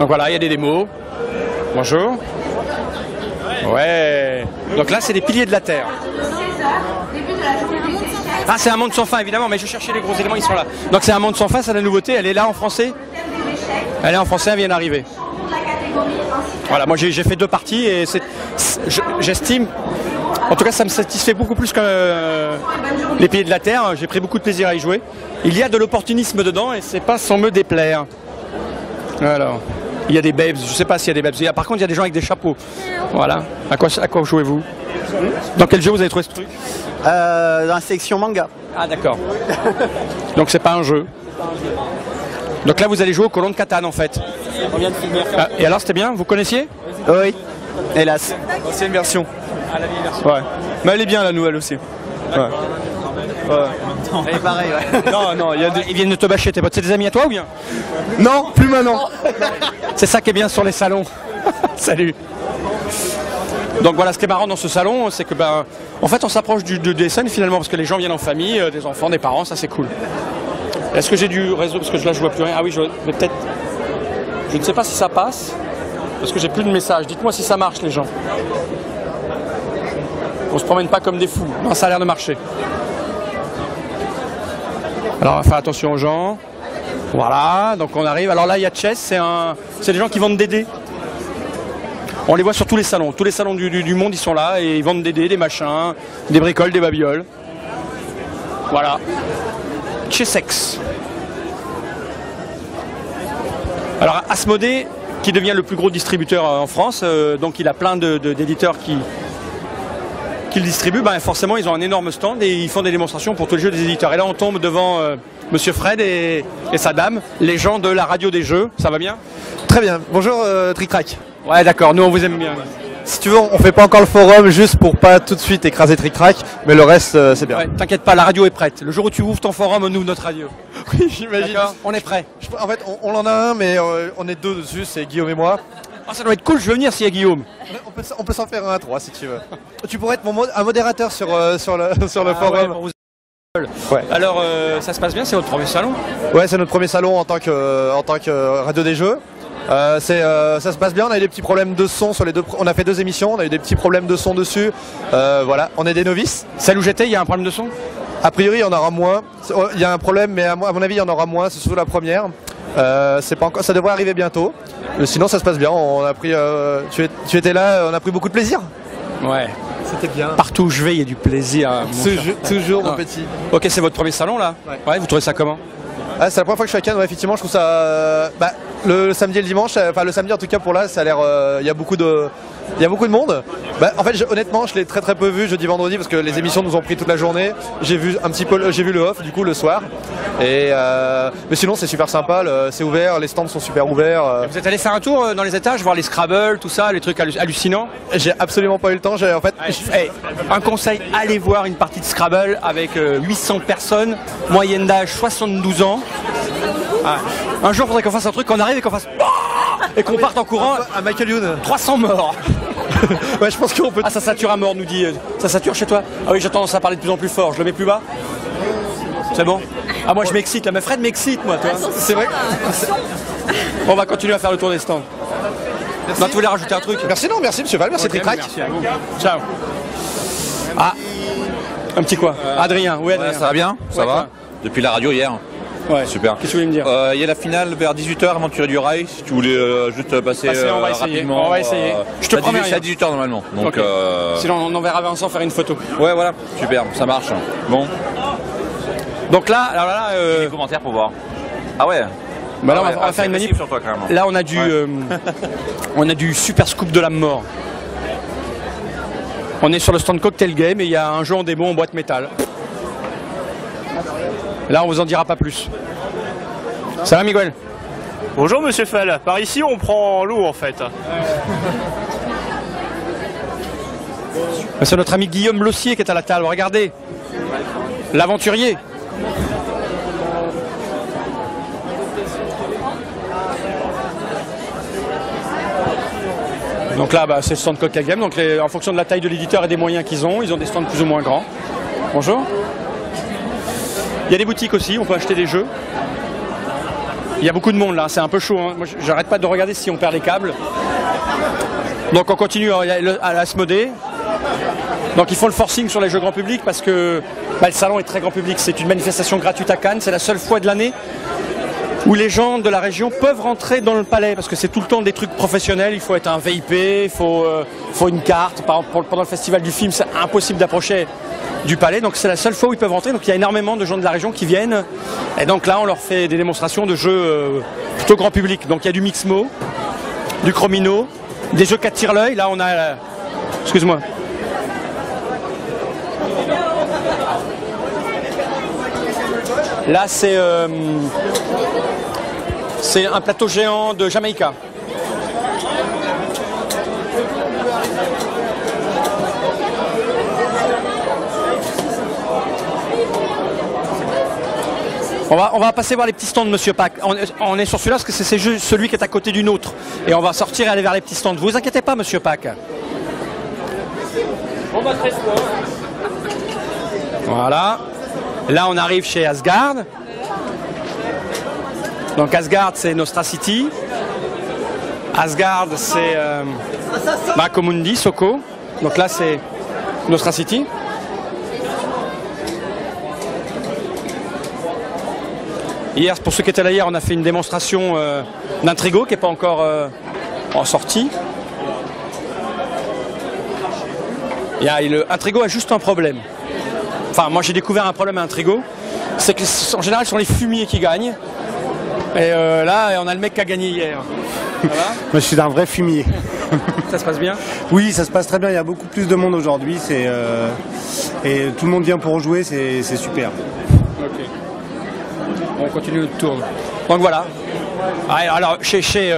Donc voilà, il y a des démos. Bonjour. Ouais. Donc là, c'est des piliers de la Terre. Ah, c'est un monde sans fin, évidemment, mais je cherchais les gros éléments, ils sont là. Donc c'est un monde sans fin, c'est la nouveauté, elle est là en français. Elle est en français, elle vient d'arriver. Voilà, moi j'ai fait 2 parties et j'estime, en tout cas ça me satisfait beaucoup plus que les piliers de la Terre. J'ai pris beaucoup de plaisir à y jouer. Il y a de l'opportunisme dedans et c'est pas sans me déplaire. Alors, il y a des babes, je sais pas s'il y a des babes. Par contre, il y a des gens avec des chapeaux. Voilà. À quoi jouez-vous? Dans quel jeu vous avez trouvé ce truc? Dans la section manga. Ah d'accord. Donc c'est pas un jeu. Donc là vous allez jouer au colon de Catane en fait. On vient de finir. Ah, et alors c'était bien? Vous connaissiez? Oui, hélas. C'est une version. Ah la vieille version. Ouais. Mais elle est bien la nouvelle aussi. Ouais. Ouais. Elle est pareil, ouais. Non, non, il y a des... Ils viennent de te bâcher tes potes. C'est des amis à toi ou bien? Non, plus maintenant. C'est ça qui est bien sur les salons. Salut. Donc voilà, ce qui est marrant dans ce salon, c'est que en fait on s'approche du dessin finalement, parce que les gens viennent en famille, des enfants, des parents, ça c'est cool. Est-ce que j'ai du réseau? Parce que là je vois plus rien. Ah oui, mais peut-être. Je ne sais pas si ça passe, parce que j'ai plus de messages. Dites-moi si ça marche les gens. On se promène pas comme des fous. Non, ça a l'air de marcher. Alors on va faire attention aux gens. Voilà, donc on arrive. Alors là il y a Chess, c'est des gens qui vendent des dés. On les voit sur tous les salons. Tous les salons du monde, ils sont là et ils vendent des dés, des machins, des bricoles, des babioles. Voilà. Chessex. Alors Asmodée, qui devient le plus gros distributeur en France, donc il a plein d'éditeurs qui le distribuent, forcément ils ont un énorme stand et ils font des démonstrations pour tous les jeux des éditeurs. Et là on tombe devant Monsieur Fred et sa dame, les gens de la radio des jeux. Ça va bien? Très bien. Bonjour Trick Track. Ouais d'accord, nous on vous aime bien. Si tu veux, on fait pas encore le forum juste pour pas tout de suite écraser Trick Track, mais le reste c'est bien. Ouais, t'inquiète pas, la radio est prête. Le jour où tu ouvres ton forum, on ouvre notre radio. Oui, j'imagine. On est prêt. En fait, on en a un, mais on est 2 dessus, c'est Guillaume et moi. Oh, ça doit être cool, je veux venir s'il y a Guillaume. On peut s'en faire un à 3 si tu veux. Tu pourrais être un modérateur sur le forum. Ouais, Ouais. Alors, ça se passe bien, c'est votre premier salon? Ouais, c'est notre premier salon en tant que radio des jeux. Ça se passe bien, on a eu des petits problèmes de son sur les on a fait 2 émissions, on a eu des petits problèmes de son dessus. Voilà, on est des novices. Celle où j'étais, il y a un problème de son? A priori, il y en aura moins. Il y a un problème, mais à mon avis, il y en aura moins. C'est surtout la première. C'est pas encore, ça devrait arriver bientôt. Sinon, ça se passe bien. On a pris, tu étais là, on a pris beaucoup de plaisir. Ouais. C'était bien. Partout où je vais, il y a du plaisir. Toujours, mon petit. Ok, c'est votre premier salon là? Ouais. Vous trouvez ça comment? Ah, c'est la première fois que je suis à Cannes, ouais, effectivement, je trouve ça. Le samedi et le dimanche, enfin le samedi en tout cas pour là, ça a l'air. Il y a beaucoup de monde. En fait, honnêtement, je l'ai très peu vu jeudi, vendredi parce que les émissions nous ont pris toute la journée. J'ai vu un petit peu, j'ai vu le off du coup le soir. Mais sinon, c'est super sympa. C'est ouvert, les stands sont super ouverts. Vous êtes allé faire un tour dans les étages, voir les Scrabble, tout ça, les trucs hallucinants? J'ai absolument pas eu le temps. En fait, un conseil, allez voir une partie de Scrabble avec 800 personnes, moyenne d'âge 72 ans. Ah. Un jour, il faudrait qu'on fasse un truc, qu'on arrive et qu'on fasse et qu'on parte en courant à Michael Youn. 300 morts. Ouais, je pense qu'on peut. Ah, ça sature à mort, nous dit. Ça sature chez toi? Ah oui, j'ai tendance à parler de plus en plus fort. Je le mets plus bas? C'est bon? Ah, moi je m'excite là, mais Fred m'excite, moi, toi. C'est vrai. Bon, on va continuer à faire le tour des stands. Non, tu voulais rajouter un truc? Merci, non, merci Monsieur Val, merci Okay, Trick Track. Merci à vous. Ciao. Ah, un petit quoi? Adrien, oui Adrien. Ouais, ça va bien? Ça va? Depuis la radio hier. Ouais. Super. Qu'est-ce que tu voulais me dire? Il y a la finale vers 18h, Aventurier du Rail, si tu voulais juste passer on va essayer. rapidement. On va essayer. Je te promets C'est à rien. 18h normalement. Donc, Okay. Sinon on enverra Vincent faire une photo. Ouais, voilà, super, ça marche. Bon. Donc là, alors là, Les commentaires pour voir. Ah ouais. bah là, Ah ouais, on va faire une manip. sur toi, carrément. Là on a on a du super scoop de la mort. On est sur le stand Cocktail Game et il y a un jeu en démo en boîte métal. Là on vous en dira pas plus. Ça va Miguel? Bonjour Monsieur Fall, par ici on prend l'eau en fait. C'est notre ami Guillaume Lossier qui est à la table, regardez. L'aventurier. Donc là, c'est le stand Cocktail Game. Donc en fonction de la taille de l'éditeur et des moyens qu'ils ont, ils ont des stands plus ou moins grands. Bonjour. Il y a des boutiques aussi, on peut acheter des jeux. Il y a beaucoup de monde là, c'est un peu chaud. Hein. Moi, j'arrête pas de regarder si on perd les câbles. Donc on continue à l'Asmodée. Donc ils font le forcing sur les jeux grand public parce que le salon est très grand public. C'est une manifestation gratuite à Cannes. C'est la seule fois de l'année où les gens de la région peuvent rentrer dans le palais parce que c'est tout le temps des trucs professionnels. Il faut être un VIP, il faut une carte. Par exemple, pendant le festival du film, c'est impossible d'approcher du palais. Donc c'est la seule fois où ils peuvent rentrer. Donc il y a énormément de gens de la région qui viennent. Et donc là, on leur fait des démonstrations de jeux plutôt grand public. Donc il y a du Mixmo, du Chromino, des jeux 4 tire l'œil. Là, on a... Excuse-moi. Là, c'est un plateau géant de Jamaïca. On va passer voir les petits stands de Monsieur Pack. On est sur celui-là parce que c'est celui qui est à côté du nôtre. Et on va sortir et aller vers les petits stands. Vous inquiétez pas, Monsieur Pack. On va très loin. Voilà. Là, on arrive chez Asgard. Donc Asgard, c'est Nostra City. Asgard, c'est Makomundi, Soko. Donc là, c'est Nostra City. Hier, pour ceux qui étaient là hier, on a fait une démonstration d'Intrigo qui n'est pas encore en sortie. Intrigo a juste un problème. Enfin, moi j'ai découvert un problème à Intrigo, c'est que en général ce sont les fumiers qui gagnent. Et là, on a le mec qui a gagné hier. Ça va ? Moi, je suis un vrai fumier. Ça se passe bien ? Oui, ça se passe très bien. Il y a beaucoup plus de monde aujourd'hui. Et tout le monde vient pour jouer. C'est super. Ok. On continue le tour. Donc voilà. Alors chez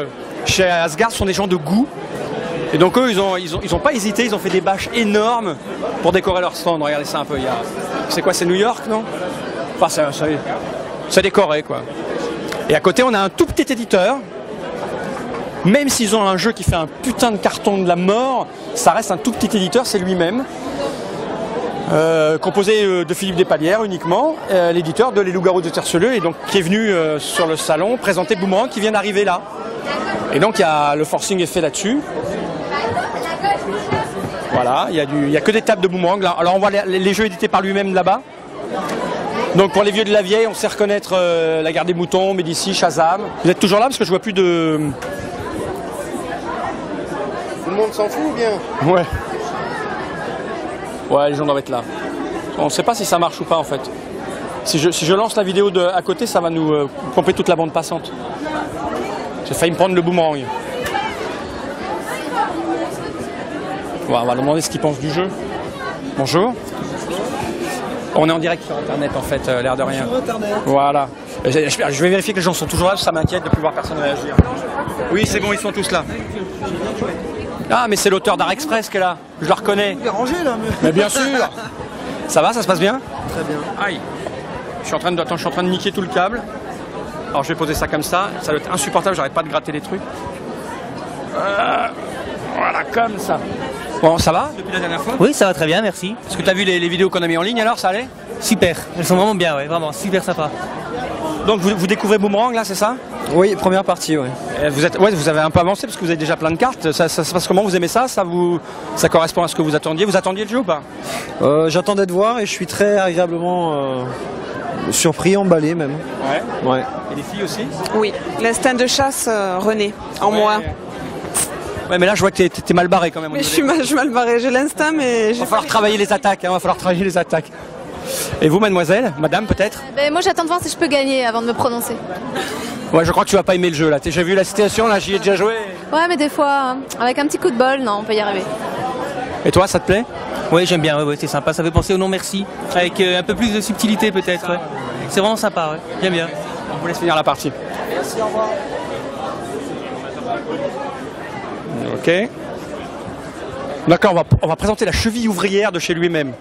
Asgard, ce sont des gens de goût. Et donc eux, ils ont pas hésité, ils ont fait des bâches énormes pour décorer leur stand. Regardez ça un peu. C'est quoi, c'est New York, non ? Enfin, c'est décoré, quoi. Et à côté, on a un tout petit éditeur. Même s'ils ont un jeu qui fait un putain de carton de la mort, ça reste un tout petit éditeur, c'est lui-même. Composé de Philippe Despalières uniquement, l'éditeur de Les Loups-Garous de Terceleux, et donc qui est venu sur le salon présenter Boomerang, qui vient d'arriver là. Et donc le forcing est fait là-dessus. Voilà, il y a que des tables de Boomerang. Là. Alors on voit les jeux édités par lui-même là-bas. Donc pour les vieux de la vieille, on sait reconnaître La Guerre des Moutons, Médicis, Shazam. Vous êtes toujours là parce que je vois plus de... Tout le monde s'en fout ou bien ? Ouais. Ouais, les gens doivent être là. On ne sait pas si ça marche ou pas en fait. Si je lance la vidéo à côté, ça va nous pomper toute la bande passante. J'ai failli me prendre le boomerang. Ouais, on va leur demander ce qu'ils pensent du jeu. Bonjour. On est en direct sur Internet en fait, l'air de rien. Sur Internet. Voilà. Je vais vérifier que les gens sont toujours là, ça m'inquiète de plus voir personne réagir. Oui, c'est bon, ils sont tous là. Ah, mais c'est l'auteur d'Art Express qui est là. Je le reconnais. Il est rangé là, mais bien sûr. Ça va, ça se passe bien ? Très bien. Aïe. Je suis en train de niquer tout le câble. Alors je vais poser ça comme ça. Ça doit être insupportable, j'arrête pas de gratter les trucs. Voilà, comme ça. Bon, ça va depuis la dernière fois ? Oui, ça va très bien, merci. Est-ce que tu as vu les vidéos qu'on a mis en ligne alors, ça allait ? Super, elles sont vraiment bien, ouais, vraiment, super sympa. Donc vous découvrez Boomerang là, c'est ça ? Oui, première partie, oui. Vous avez un peu avancé parce que vous avez déjà plein de cartes. Ça se passe comment ? Vous aimez ça ? Ça correspond à ce que vous attendiez ? Vous attendiez le jeu ou pas ? J'attendais de voir et je suis très agréablement surpris, emballé même. Ouais. Et les filles aussi ? Oui, la stand de chasse René, en moi. Ouais, mais là je vois que t'es mal barré quand même. Mais je suis mal barré, j'ai l'instinct, mais... Il va falloir travailler les attaques, Et vous, mademoiselle ? Madame, peut-être ? Moi, j'attends de voir si je peux gagner avant de me prononcer. Ouais, je crois que tu vas pas aimer le jeu, là. J'ai vu la situation, là, j'y ai déjà joué. Ouais, mais des fois, avec un petit coup de bol, non, on peut y arriver. Et toi, ça te plaît ? Oui, j'aime bien, ouais, c'est sympa, ça fait penser au non merci, avec un peu plus de subtilité peut-être, ouais. C'est vraiment sympa, ouais. J'aime bien. On vous laisse finir la partie. Merci, au revoir. Ok. D'accord, on va présenter la cheville ouvrière de chez lui-même.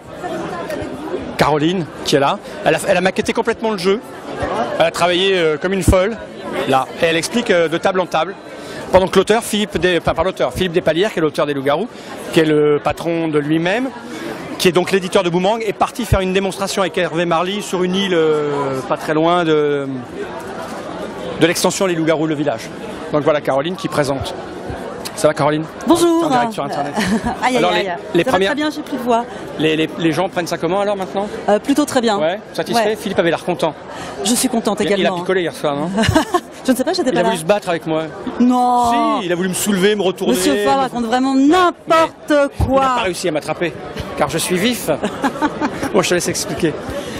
Caroline, qui est là. Elle a maquetté complètement le jeu. Elle a travaillé comme une folle. Là. Et elle explique de table en table. Pendant que l'auteur, Philippe Despalières, qui est l'auteur des Loups-Garous, qui est le patron de lui-même, qui est donc l'éditeur de Boomerang, est parti faire une démonstration avec Hervé Marly sur une île pas très loin de l'extension Les Loups-Garous le village. Donc voilà Caroline qui présente. Ça va Caroline? Bonjour. En direct sur internet. Aïe, Alors, aïe, aïe. les Ça premières... va très bien, j'ai plus de voix. Les gens prennent ça comment alors maintenant? Plutôt très bien. Ouais, satisfait. Ouais. Philippe avait l'air content. Je suis contente Il a également. picolé hier soir, non? Je ne sais pas, j'étais Il pas a là. voulu se battre avec moi. Non. Si, il a voulu me soulever, me retourner. Monsieur Fall raconte vraiment n'importe Il n'a quoi. pas réussi à m'attraper, car je suis vif. Bon, je te laisse expliquer.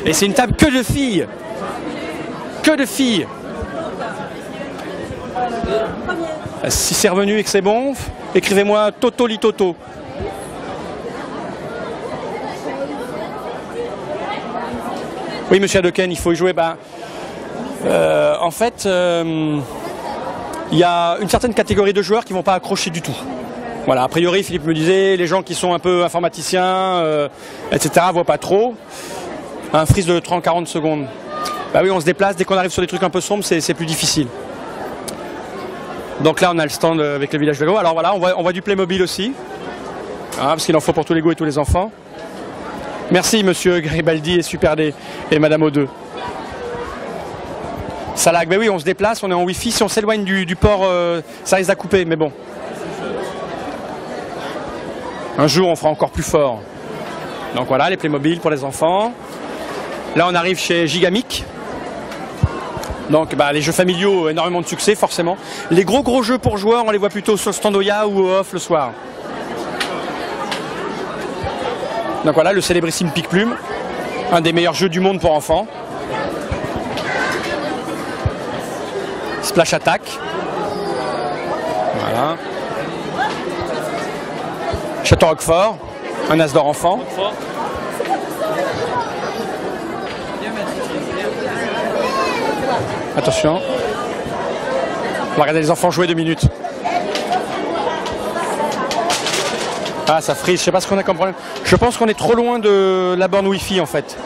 Et c'est une table que de filles. Que de filles. Si c'est revenu et que c'est bon, écrivez-moi Toto Litoto. Oui, monsieur Adeken, il faut y jouer. En fait, il y a une certaine catégorie de joueurs qui ne vont pas accrocher du tout. Voilà, a priori, Philippe me disait, les gens qui sont un peu informaticiens, etc., ne voient pas trop. Un freeze de 30-40 secondes. Bah oui, on se déplace, dès qu'on arrive sur des trucs un peu sombres, c'est plus difficile. Donc là, on a le stand avec le village vélo. Alors voilà, on voit du Playmobil aussi, parce qu'il en faut pour tous les goûts et tous les enfants. Merci, monsieur Garibaldi et Super D et madame O2. Ça lag, mais oui, on se déplace, on est en Wi-Fi. Si on s'éloigne du port, ça risque à couper, mais bon. Un jour, on fera encore plus fort. Donc voilà, les Playmobil pour les enfants. Là, on arrive chez Gigamic. Donc les jeux familiaux, énormément de succès forcément. Les gros jeux pour joueurs, on les voit plutôt sur le stand Oya ou au off le soir. Donc voilà, le célébrissime Pic-Plume, un des meilleurs jeux du monde pour enfants. Splash Attack. Voilà. Château Roquefort, un as d'or enfant. Attention. On va regarder les enfants jouer 2 minutes. Ah, ça frise. Je sais pas ce qu'on a comme problème. Je pense qu'on est trop loin de la borne Wi-Fi en fait.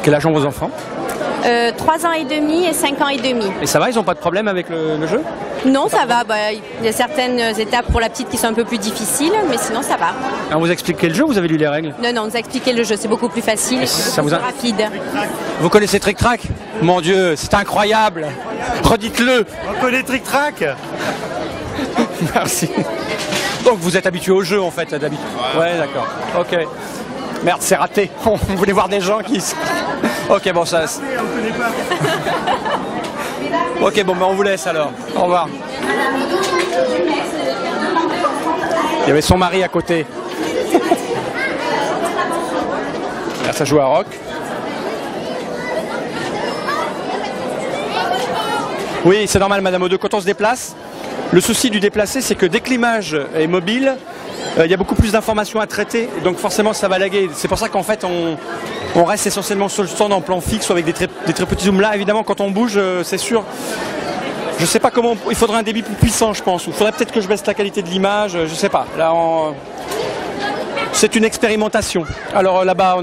Quel âge ont vos enfants? 3 ans et demi et 5 ans et demi. Et ça va, ils n'ont pas de problème avec le jeu? Non, ça va. Il y a certaines étapes pour la petite qui sont un peu plus difficiles, mais sinon ça va. On vous a expliqué le jeu ou vous avez lu les règles? Non, on nous a expliqué le jeu, c'est beaucoup plus facile et ça beaucoup vous plus rapide. Vous connaissez Trick Track? Mon Dieu, c'est incroyable. Redites-le. On connaît Trick Track. Merci. Donc vous êtes habitué au jeu en fait d'habitude. Ouais, d'accord. Ok. Merde, c'est raté. On voulait voir des gens qui... Ok, bon, ça... Ok, bon, on vous laisse alors. Au revoir. Il y avait son mari à côté. Là, ça joue à rock. Oui, c'est normal, Madame O2. Quand on se déplace, le souci du déplacé, c'est que dès que l'image est mobile, il y a beaucoup plus d'informations à traiter, donc forcément ça va laguer. C'est pour ça qu'en fait on reste essentiellement sur le stand en plan fixe ou avec des très petits zooms. Là évidemment quand on bouge, c'est sûr, je sais pas comment, il faudrait un débit plus puissant je pense, ou il faudrait peut-être que je baisse la qualité de l'image, je sais pas. Là c'est une expérimentation. Alors là-bas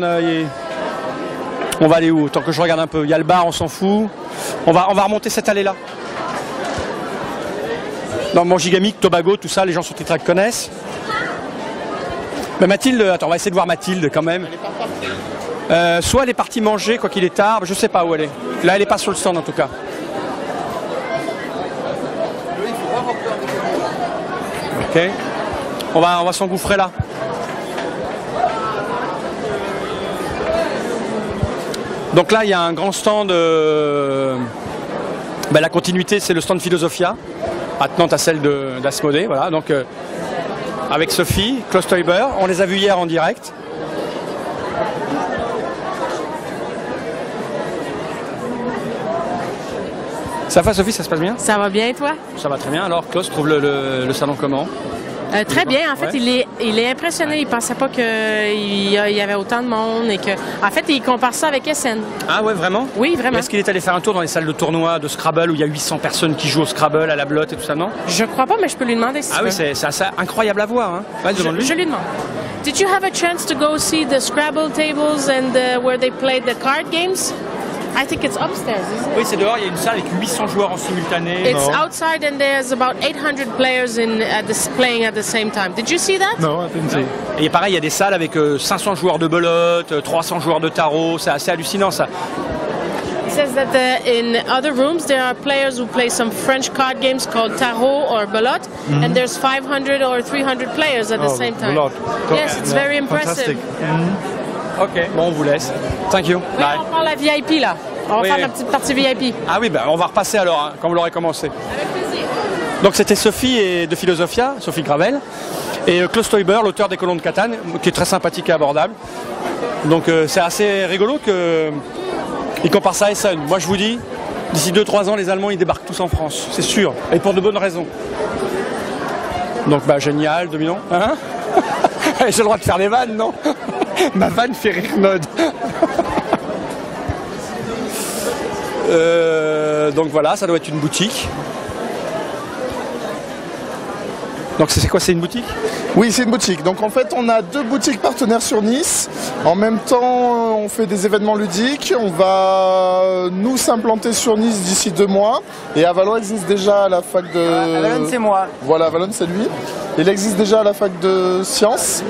on va aller où? Tant que je regarde un peu, il y a le bar, on s'en fout. On va remonter cette allée là. Dans mon Gigamic, Tobago, tout ça, les gens sur Trick Track connaissent. Mais Mathilde, attends, on va essayer de voir Mathilde quand même. Soit elle est partie manger, quoi qu'il est tard, je sais pas où elle est. Là, elle est pas sur le stand en tout cas. Ok. On va s'engouffrer là. Donc là, il y a un grand stand. La continuité, c'est le stand Philosophia, attenant à celle d'Asmodée. Voilà. Donc, avec Sophie, Klaus Teuber, on les a vus hier en direct. Ça va Sophie, ça se passe bien? Ça va bien et toi? Ça va très bien. Alors Klaus trouve le salon comment? Très bien. En fait, ouais. il est impressionné. Il pensait pas qu'il y avait autant de monde et que, en fait, il compare ça avec SN. Ah ouais, vraiment? Oui, vraiment. Est-ce qu'il est allé faire un tour dans les salles de tournoi de Scrabble où il y a 800 personnes qui jouent au Scrabble à la blotte et tout ça, non? Je crois pas, mais je peux lui demander si tu veux. Oui, c'est assez incroyable à voir. Hein. Ouais, je lui demande. Did you have a chance to go see the Scrabble tables and where they played the card games? I think it's upstairs, isn't it? Oui, c'est dehors, il y a une salle avec 800 joueurs en simultané. It's outside and there's about 800 players playing at the same time. Did you see that? No, I didn't see. Et pareil, il y a des salles avec 500 joueurs de belote, 300 joueurs de tarot, c'est assez hallucinant ça. It says that in other rooms there are players who play some French card games called tarot or belote, and there's 500 or 300 players at the same time. Yes, it's very impressive. Ok, bon, on vous laisse. Thank you. Oui, on prend la VIP là. On va faire la petite partie VIP. Ah oui, on va repasser alors, hein, quand vous l'aurez commencé. Avec plaisir. Donc c'était Sophie de Philosophia, Sophie Gravel, et Klaus Teuber, l'auteur des Colons de Catane, qui est très sympathique et abordable. Donc c'est assez rigolo qu'il compare ça à Essen. Moi je vous dis, d'ici 2-3 ans, les Allemands ils débarquent tous en France, c'est sûr, et pour de bonnes raisons. Donc génial, dominant. Hein? J'ai le droit de faire des vannes, non? Ma vanne fait rire Nod. Donc voilà, ça doit être une boutique. Donc c'est quoi, c'est une boutique? Oui, c'est une boutique. Donc en fait, on a 2 boutiques partenaires sur Nice. En même temps, on fait des événements ludiques. On va nous s'implanter sur Nice d'ici 2 mois. Et Avalon existe déjà à la fac de... Avalon, c'est moi. Voilà, Avalon, c'est lui. Il existe déjà à la fac de sciences.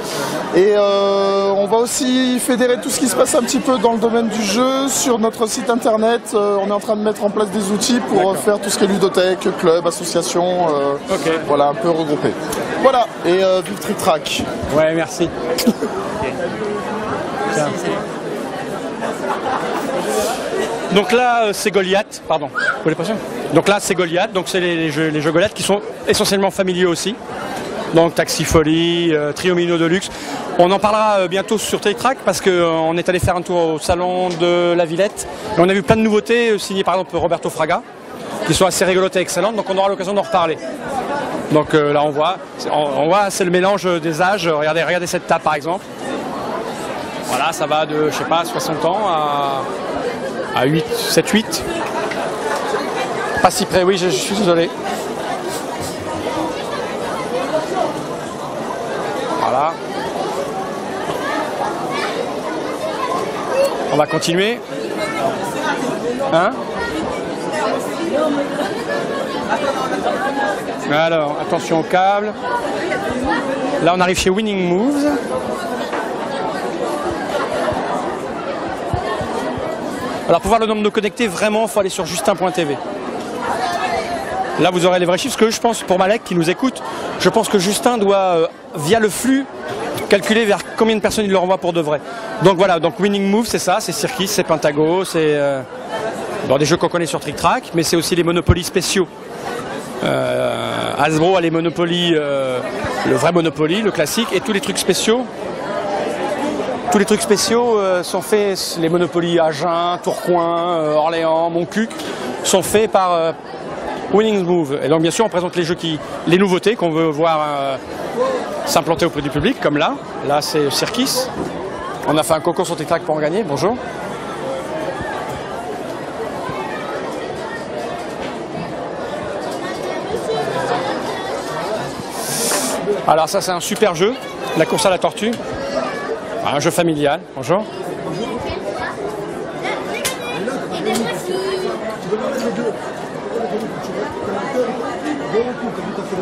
Et on va aussi fédérer tout ce qui se passe un petit peu dans le domaine du jeu sur notre site internet. On est en train de mettre en place des outils pour faire tout ce qui est ludothèque, club, association. Voilà, un peu regroupé. Voilà, et vive Trick Track. Ouais, merci. Donc là, c'est Goliath, pardon. Vous voulez pas ça? Donc là, c'est Goliath, donc c'est les jeux Goliath qui sont essentiellement familiaux aussi. Donc Taxi Folie, Triomino Deluxe. On en parlera bientôt sur Trick Track parce qu'on est allé faire un tour au salon de la Villette. Et on a vu plein de nouveautés signées par exemple Roberto Fraga, qui sont assez rigolotes et excellentes, donc on aura l'occasion d'en reparler. Donc là on voit c'est le mélange des âges. Regardez cette table par exemple. Voilà, ça va de, je sais pas, 60 ans à 8, 7, 8. Pas si près, oui, je suis désolé. Voilà. On va continuer. Hein? Alors, attention au câble. Là, on arrive chez Winning Moves. Alors, pour voir le nombre de connectés, vraiment, il faut aller sur justin.tv. Là, vous aurez les vrais chiffres. Parce que je pense, pour Malek qui nous écoute, je pense que Justin doit, via le flux, calculer vers combien de personnes il le renvoie pour de vrai. Donc voilà, donc Winning Move, c'est ça, c'est Cirquis, c'est Pentago, c'est des jeux qu'on connaît sur Trick Track, mais c'est aussi les Monopoly spéciaux. Hasbro a les Monopoly, le vrai Monopoly, le classique, et tous les trucs spéciaux. Tous les trucs spéciaux sont faits, les Monopoly Agen, Tourcoing, Orléans, Montcuq, sont faits par Winning Move. Et donc bien sûr on présente les jeux les nouveautés qu'on veut voir s'implanter auprès du public, comme là. Là c'est Cirquis. On a fait un concours sur Trick Track pour en gagner. Bonjour. Alors ça c'est un super jeu, la course à la tortue. Un jeu familial. Bonjour.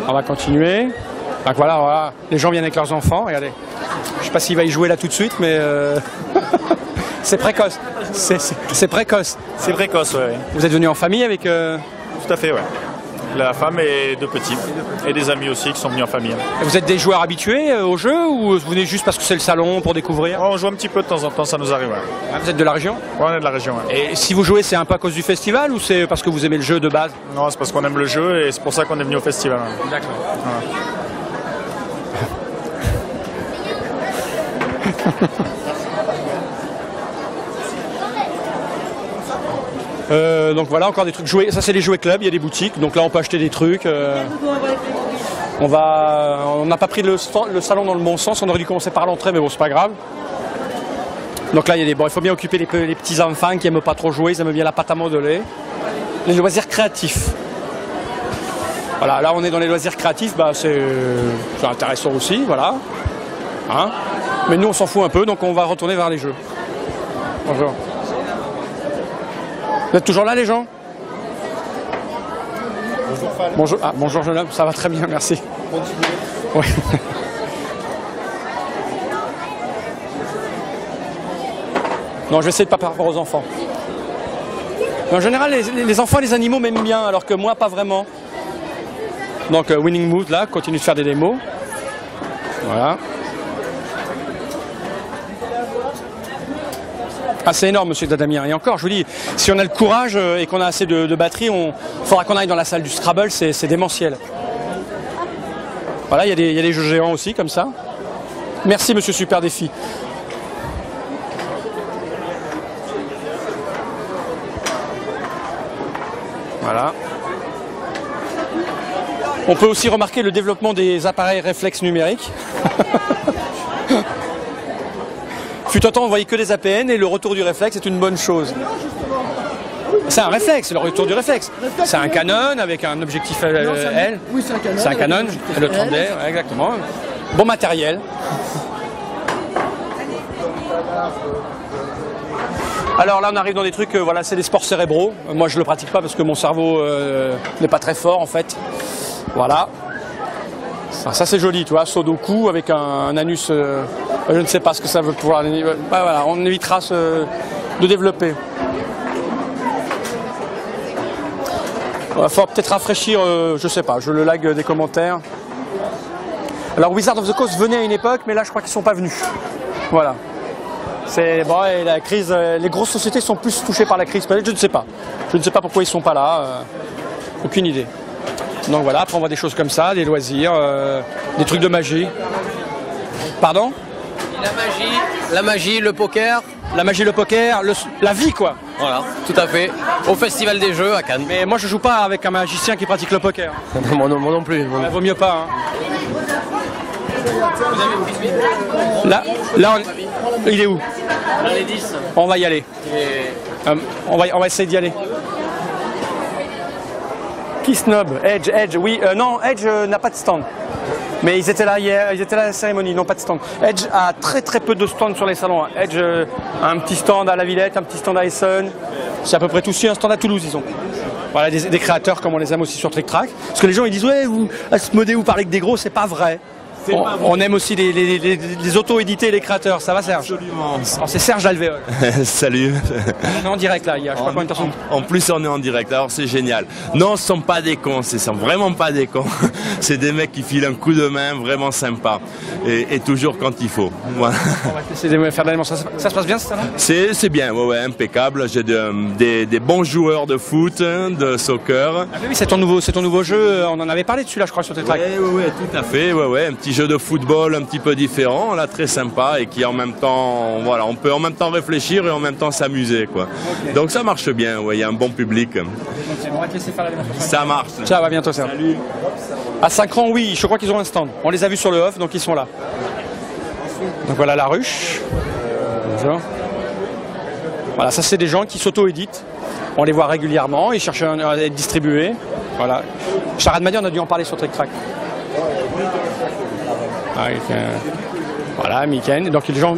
On va continuer. Donc voilà, les gens viennent avec leurs enfants. Regardez. Je ne sais pas s'il va y jouer là tout de suite, mais c'est précoce. C'est précoce. C'est précoce, ouais. Vous êtes venu en famille avec... Tout à fait, ouais. La femme et 2 petits. Et des amis aussi qui sont venus en famille. Vous êtes des joueurs habitués au jeu ou vous venez juste parce que c'est le salon pour découvrir? On joue un petit peu de temps en temps, ça nous arrive. Ouais. Ah, vous êtes de la région? Ouais, on est de la région. Ouais. Et si vous jouez, c'est un peu à cause du festival ou c'est parce que vous aimez le jeu de base? Non, c'est parce qu'on aime le jeu et c'est pour ça qu'on est venu au festival. Ouais. D'accord. Donc voilà, encore des trucs joués. Ça c'est les jouets club, il y a des boutiques, donc là on peut acheter des trucs. On n'a pas pris le salon dans le bon sens, on aurait dû commencer par l'entrée, mais bon c'est pas grave. Donc là il faut bien occuper les petits enfants qui aiment pas trop jouer, ils aiment bien la pâte à modeler. Les loisirs créatifs. Voilà, là on est dans les loisirs créatifs, c'est intéressant aussi, voilà. Hein, mais nous on s'en fout un peu, donc on va retourner vers les jeux. Bonjour. Vous êtes toujours là les gens? Bonjour, ah, bonjour jeune homme, ça va très bien, merci. Ouais. Non, je vais essayer de ne pas par rapport aux enfants. Mais en général, les enfants et les animaux m'aiment bien, alors que moi, pas vraiment. Donc, Winning Mood, là, continue de faire des démos. Voilà. Ah, c'est énorme, monsieur Dadamien. Et encore, je vous dis, si on a le courage et qu'on a assez de batterie, il faudra qu'on aille dans la salle du Scrabble, c'est démentiel. Voilà, il y a des jeux géants aussi, comme ça. Merci, monsieur Super Défi. Voilà. On peut aussi remarquer le développement des appareils réflexes numériques. Fut un temps, on voyait que des APN et le retour du réflexe est une bonne chose. C'est un réflexe, c'est le retour du réflexe. C'est un Canon avec un objectif L. Oui, c'est un Canon. C'est un Canon, le 30D, ouais, exactement. Bon matériel. Alors là, on arrive dans des trucs, voilà, c'est des sports cérébraux. Moi, je le pratique pas parce que mon cerveau n'est pas très fort, en fait. Voilà. Ça c'est joli, tu vois, Sudoku avec un anus, je ne sais pas ce que ça veut pouvoir. Bah, voilà, on évitera de développer. Il faut peut-être rafraîchir, je sais pas, je le lag des commentaires. Alors Wizard of the Coast venait à une époque, mais là je crois qu'ils sont pas venus. Voilà. C'est bon, et la crise, les grosses sociétés sont plus touchées par la crise. Je ne sais pas. Je ne sais pas pourquoi ils sont pas là. Aucune idée. Donc voilà, après on voit des choses comme ça, des loisirs, des trucs de magie. Pardon? La magie, le poker. La magie, le poker, la vie quoi. Voilà, tout à fait. Au Festival des Jeux à Cannes. Mais moi je joue pas avec un magicien qui pratique le poker. moi non plus. Vaut mieux pas. Hein. Là il est où? Dans les 10. On va y aller. On va essayer d'y aller. Qui snob? Edge, oui. Non, Edge n'a pas de stand. Mais ils étaient là hier, ils étaient là à la cérémonie, ils n'ont pas de stand. Edge a très peu de stands sur les salons. Edge a un petit stand à la Villette, un petit stand à Essen. C'est à peu près tout. Un stand à Toulouse, ils ont. Voilà, des créateurs comme on les aime aussi sur Trick Track. Parce que les gens ils disent ouais, Asmodée, vous parlez que des gros, c'est pas vrai. On aime aussi les auto-édités et les créateurs, ça va Serge? Absolument. C'est Serge Alvéole. Salut. On est en direct là, il y a je crois combien de personnes? En plus on est en direct, alors c'est génial. Non, ce sont pas des cons, ce sont vraiment pas des cons. C'est des mecs qui filent un coup de main vraiment sympa. Et toujours quand il faut. Voilà. On va essayer de faire de la démonstration. Ça se passe bien ça? C'est bien, ouais, impeccable. J'ai des bons joueurs de foot, de soccer. Ah oui, c'est ton nouveau jeu, on en avait parlé dessus là je crois sur tes tracks. Oui, tout à fait, ouais, un petit jeu de football un petit peu différent, là très sympa et qui en même temps, voilà, on peut en même temps réfléchir et en même temps s'amuser quoi. Okay. Donc ça marche bien, ouais, il y a un bon public. Okay, on va te laisser faire la démonstration. Ça marche. Ciao, à bientôt Serge. Salut. À Saint-Cran, oui, je crois qu'ils ont un stand. On les a vus sur le off, donc ils sont là. Donc voilà la ruche. Voilà, ça c'est des gens qui s'auto-éditent. On les voit régulièrement, ils cherchent à être distribués. Voilà. Charade Madi, on a dû en parler sur Trick Track. Voilà, Miken. Donc les gens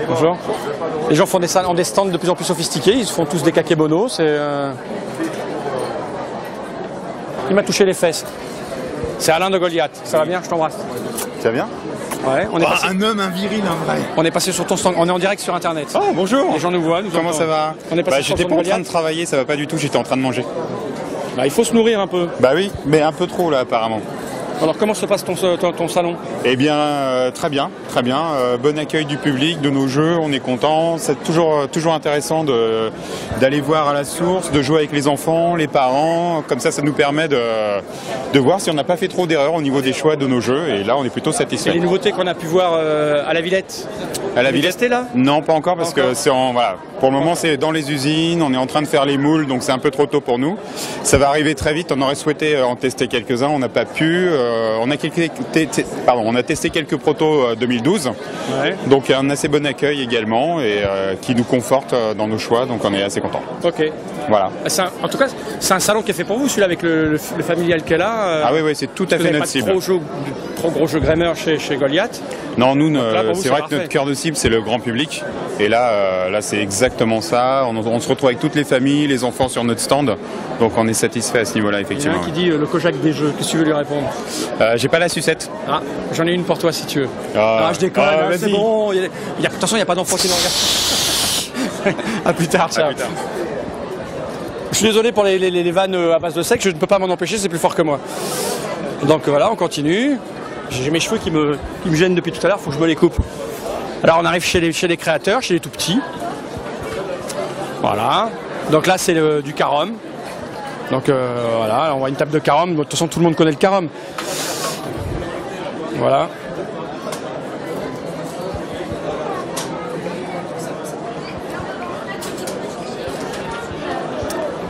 bonjour. Les gens font des stands de plus en plus sophistiqués. Ils font tous des kakebono. Il m'a touché les fesses. C'est Alain de Goliath. Ça va bien? Je t'embrasse. Ça va bien? Ouais. Un homme, un viril, un vrai. On est passé sur ton stand. On est en direct sur Internet. Oh bonjour. Les gens nous voient. Comment ça va? On est passé sur j'étais pas en train de travailler. Ça va pas du tout. J'étais en train de manger. Bah, il faut se nourrir un peu. Bah oui, mais un peu trop là apparemment. Alors comment se passe ton salon? Eh bien, très bien. Bon accueil du public, de nos jeux, on est content. C'est toujours intéressant d'aller voir à la source, de jouer avec les enfants, les parents. Comme ça nous permet de voir si on n'a pas fait trop d'erreurs au niveau des choix de nos jeux. Et là, on est plutôt satisfait. Et les nouveautés qu'on a pu voir à la Villette? À la Villette, là? Non, pas encore parce que c'est voilà. Pour le moment, c'est dans les usines. On est en train de faire les moules, donc c'est un peu trop tôt pour nous. Ça va arriver très vite. On aurait souhaité en tester quelques-uns, on n'a pas pu. On a testé quelques protos 2012, ouais. Donc un assez bon accueil également et qui nous conforte dans nos choix, donc on est assez content. Ok, Voilà. En tout cas, c'est un salon qui est fait pour vous, celui-là, avec le familial qu'elle a. Ah oui, c'est tout à fait notre cible. Trop gros jeux Gamer chez Goliath. Non, nous, vous, c'est vrai que notre cœur de cible, c'est le grand public. Et là, c'est exactement ça. On se retrouve avec toutes les familles, les enfants sur notre stand. Donc on est satisfait à ce niveau-là, effectivement. Il y en a un qui dit le Kojak des jeux. Qu'est-ce que tu veux lui répondre? J'ai pas la sucette. Ah, j'en ai une pour toi si tu veux. Je déconne, c'est bon. Attention, il n'y a pas d'enfant qui nous regarde. À plus tard, ciao. Je suis désolé pour les vannes à base de sexe, je ne peux pas m'en empêcher, c'est plus fort que moi. Donc voilà, on continue. J'ai mes cheveux qui me gênent depuis tout à l'heure, il faut que je me les coupe. Alors on arrive chez les créateurs, chez les tout petits. Voilà. Donc là c'est du carom. Donc voilà, on voit une table de carom. De toute façon tout le monde connaît le carom. Voilà.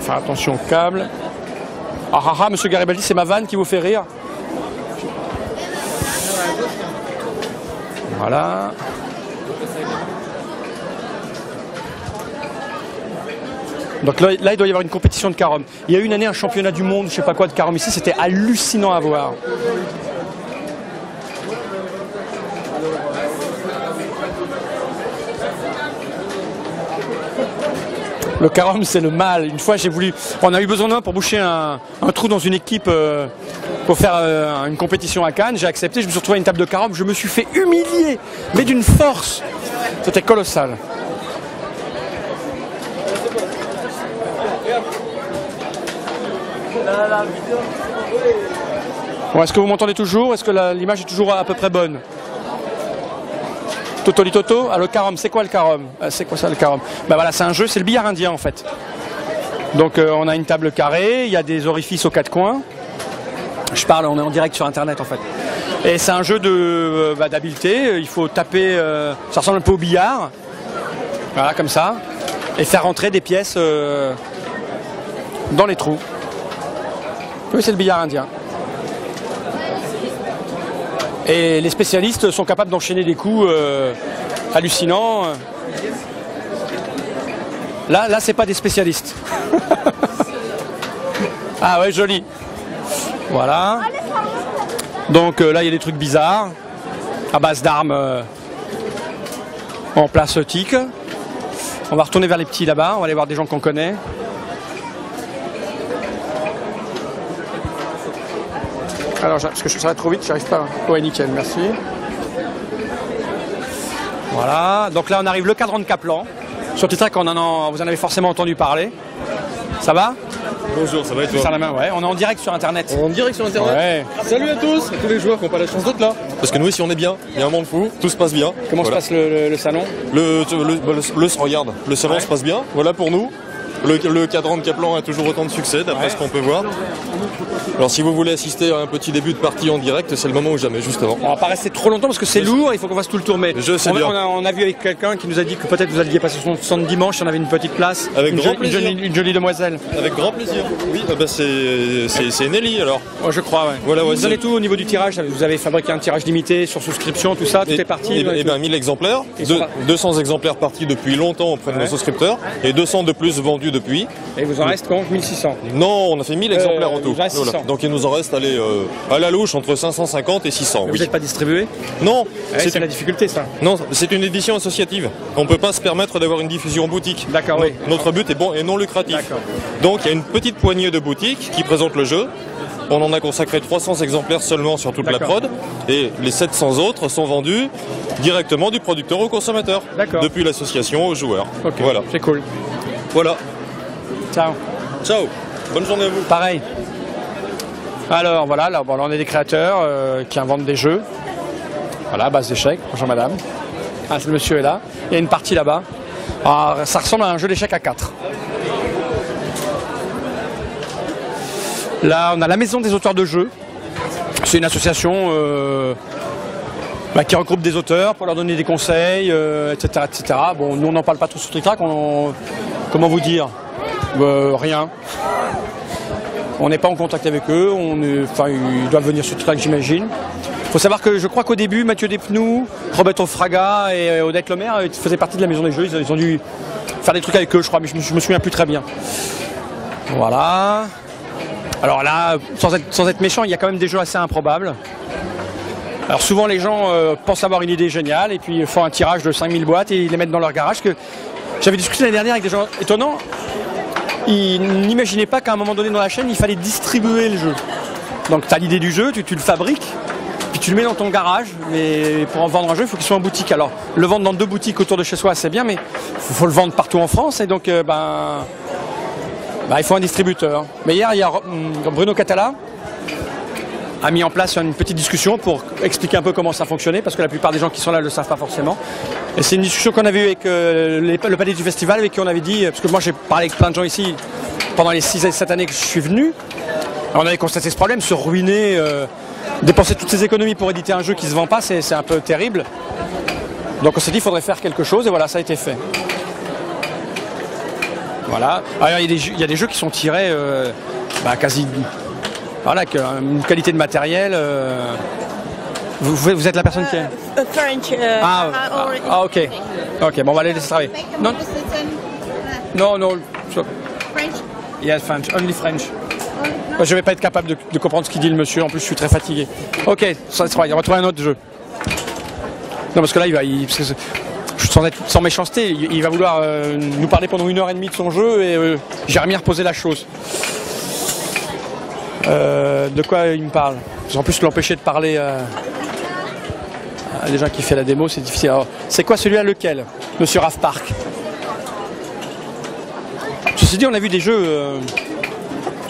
Faire attention au câble. Ah, monsieur Garibaldi, c'est ma vanne qui vous fait rire. Voilà. Donc là, il doit y avoir une compétition de carom. Il y a eu une année un championnat du monde, je sais pas quoi, de carom ici, c'était hallucinant à voir. Le carom, c'est le mal. Une fois, on a eu besoin d'un pour boucher un trou dans une équipe pour faire une compétition à Cannes. J'ai accepté, je me suis retrouvé à une table de carom. Je me suis fait humilier, mais d'une force. C'était colossal. Bon, est-ce que vous m'entendez toujours? Est-ce que l'image est toujours à peu près bonne? Totoli Toto. Ah, le carom, c'est quoi le carom? C'est quoi ça le carom? Ben voilà, c'est un jeu, c'est le billard indien en fait. Donc on a une table carrée, il y a des orifices aux quatre coins. Je parle, on est en direct sur internet en fait. Et c'est un jeu d'habileté, il faut taper, ça ressemble un peu au billard. Voilà, comme ça. Et faire rentrer des pièces dans les trous. Oui, c'est le billard indien. Et les spécialistes sont capables d'enchaîner des coups hallucinants. Là c'est pas des spécialistes. Ah ouais, joli. Voilà. Donc là, il y a des trucs bizarres, à base d'armes en plastique. On va retourner vers les petits là-bas, on va aller voir des gens qu'on connaît. Alors, parce que ça va trop vite, j'arrive pas. Ouais, nickel, merci. Voilà, donc là on arrive le cadran de Kaplan. Sur Titrac, vous en avez forcément entendu parler. Ça va? Bonjour, ça va et toi? La main, ouais. On est en direct sur internet. En direct sur internet? Ouais. Salut à tous les joueurs qui n'ont pas la chance d'être là. Parce que nous ici on est bien, il y a un monde fou, tout se passe bien. Comment se passe le salon? Regarde, le salon se passe bien, voilà pour nous. Le cadran de Kaplan a toujours autant de succès d'après ce qu'on peut voir. Alors si vous voulez assister à un petit début de partie en direct, c'est le moment ou jamais, justement. On va pas rester trop longtemps parce que c'est lourd, il faut qu'on fasse tout le tour. Mais je sais bien. On a vu avec quelqu'un qui nous a dit que peut-être vous alliez passer son stand dimanche si on avait une petite place. Avec grand plaisir. Une jolie demoiselle. Avec grand plaisir. Oui, c'est Nelly alors. Ouais, je crois, ouais. Voilà, vous avez tout au niveau du tirage, vous avez fabriqué un tirage limité sur souscription, tout ça, tout est parti. Eh bien 1000 exemplaires, 200 exemplaires partis depuis longtemps auprès de nos souscripteurs et 200 de plus vendus depuis. Et vous en reste quand 1600? Non, on a fait 1000 exemplaires en tout. Voilà. Donc il nous en reste à la louche entre 550 et 600. Vous n'êtes pas distribué? Non. C'est la difficulté ça. Non, c'est une édition associative. On ne peut pas se permettre d'avoir une diffusion boutique. D'accord, oui. Notre but est bon et non lucratif. Donc il y a une petite poignée de boutiques qui présentent le jeu. On en a consacré 300 exemplaires seulement sur toute la prod. Et les 700 autres sont vendus directement du producteur au consommateur. Depuis l'association aux joueurs. Okay. Voilà. C'est cool. Voilà. Ciao. Ciao. Bonne journée à vous. Pareil. Alors voilà, là on est des créateurs qui inventent des jeux. Voilà, base d'échecs. Bonjour madame. Ah, le monsieur est là. Il y a une partie là-bas. Ah, ça ressemble à un jeu d'échecs à 4. Là, on a la maison des auteurs de jeux. C'est une association qui regroupe des auteurs pour leur donner des conseils, etc., etc. Bon, nous on n'en parle pas trop sur Trick Track. Comment vous dire? Rien. On n'est pas en contact avec eux, ils doivent venir sur Track, j'imagine. Il faut savoir que je crois qu'au début, Mathieu Despnous, Roberto Fraga et Odette Lemaire faisaient partie de la maison des jeux. Ils ont dû faire des trucs avec eux, je crois, mais je me souviens plus très bien. Voilà. Alors là, sans être méchant, il y a quand même des jeux assez improbables. Alors souvent les gens pensent avoir une idée géniale et puis font un tirage de 5000 boîtes et ils les mettent dans leur garage. J'avais discuté l'année dernière avec des gens étonnants. Ils n'imaginaient pas qu'à un moment donné dans la chaîne, il fallait distribuer le jeu. Donc tu as l'idée du jeu, tu le fabriques, puis tu le mets dans ton garage. Mais pour en vendre un jeu, il faut qu'il soit en boutique. Alors le vendre dans 2 boutiques autour de chez soi, c'est bien, mais il faut le vendre partout en France. Et donc il faut un distributeur. Mais hier, il y a Bruno Catala a mis en place une petite discussion pour expliquer un peu comment ça fonctionnait, parce que la plupart des gens qui sont là ne le savent pas forcément. Et c'est une discussion qu'on avait eue avec le palais du festival, avec qui on avait dit, parce que moi j'ai parlé avec plein de gens ici pendant les 6 et 7 années que je suis venu, on avait constaté ce problème, se ruiner, dépenser toutes ces économies pour éditer un jeu qui ne se vend pas, c'est un peu terrible. Donc on s'est dit qu'il faudrait faire quelque chose, et voilà, ça a été fait. Voilà. Alors il y a des jeux qui sont tirés quasi... Voilà, une qualité de matériel. Vous êtes la personne qui est French. Ok. Ok, bon, on va les laisser travailler. Non. French. Yes, French. Only French. Moi, je vais pas être capable de comprendre ce qu'il dit le monsieur. En plus, je suis très fatigué. Ok, ça se travaille. On va trouver un autre jeu. Non, parce que là, sans méchanceté, il va vouloir nous parler pendant 1h30 de son jeu et j'ai remis à reposer la chose. De quoi il me parle? En plus, l'empêcher de parler à des gens qui font la démo, c'est difficile. C'est quoi celui-là, lequel, Monsieur Raff Park? Ceci dit, on a vu des jeux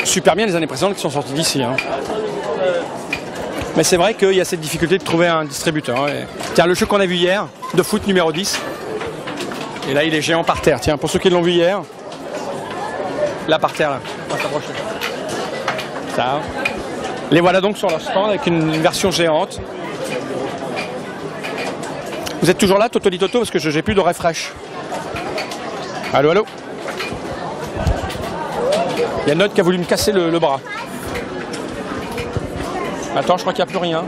super bien les années précédentes qui sont sortis d'ici. Hein. Mais c'est vrai qu'il y a cette difficulté de trouver un distributeur. Hein. Tiens, le jeu qu'on a vu hier, de foot numéro 10. Et là, il est géant par terre. Tiens, pour ceux qui l'ont vu hier, là par terre, là. On va s'approcher. Ça. Les voilà donc sur leur stand avec une version géante. Vous êtes toujours là, Totoli Toto, parce que j'ai plus de refresh. Allô, allô. Il y a Note qui a voulu me casser le bras. Attends, je crois qu'il n'y a plus rien.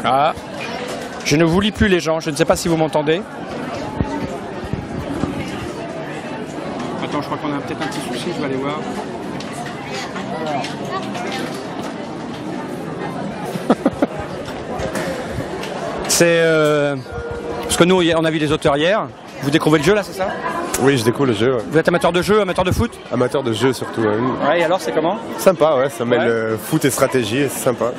Ah. Je ne vous lis plus les gens, je ne sais pas si vous m'entendez. Attends, je crois qu'on a peut-être un petit souci, je vais aller voir. C'est... Parce que nous, on a vu des auteurs hier. Vous découvrez le jeu là, c'est ça? Oui, je découvre le jeu. Ouais. Vous êtes amateur de jeu, amateur de foot? Amateur de jeu surtout. Ouais, et alors c'est comment? Sympa, ouais, ça mêle foot et stratégie, c'est sympa.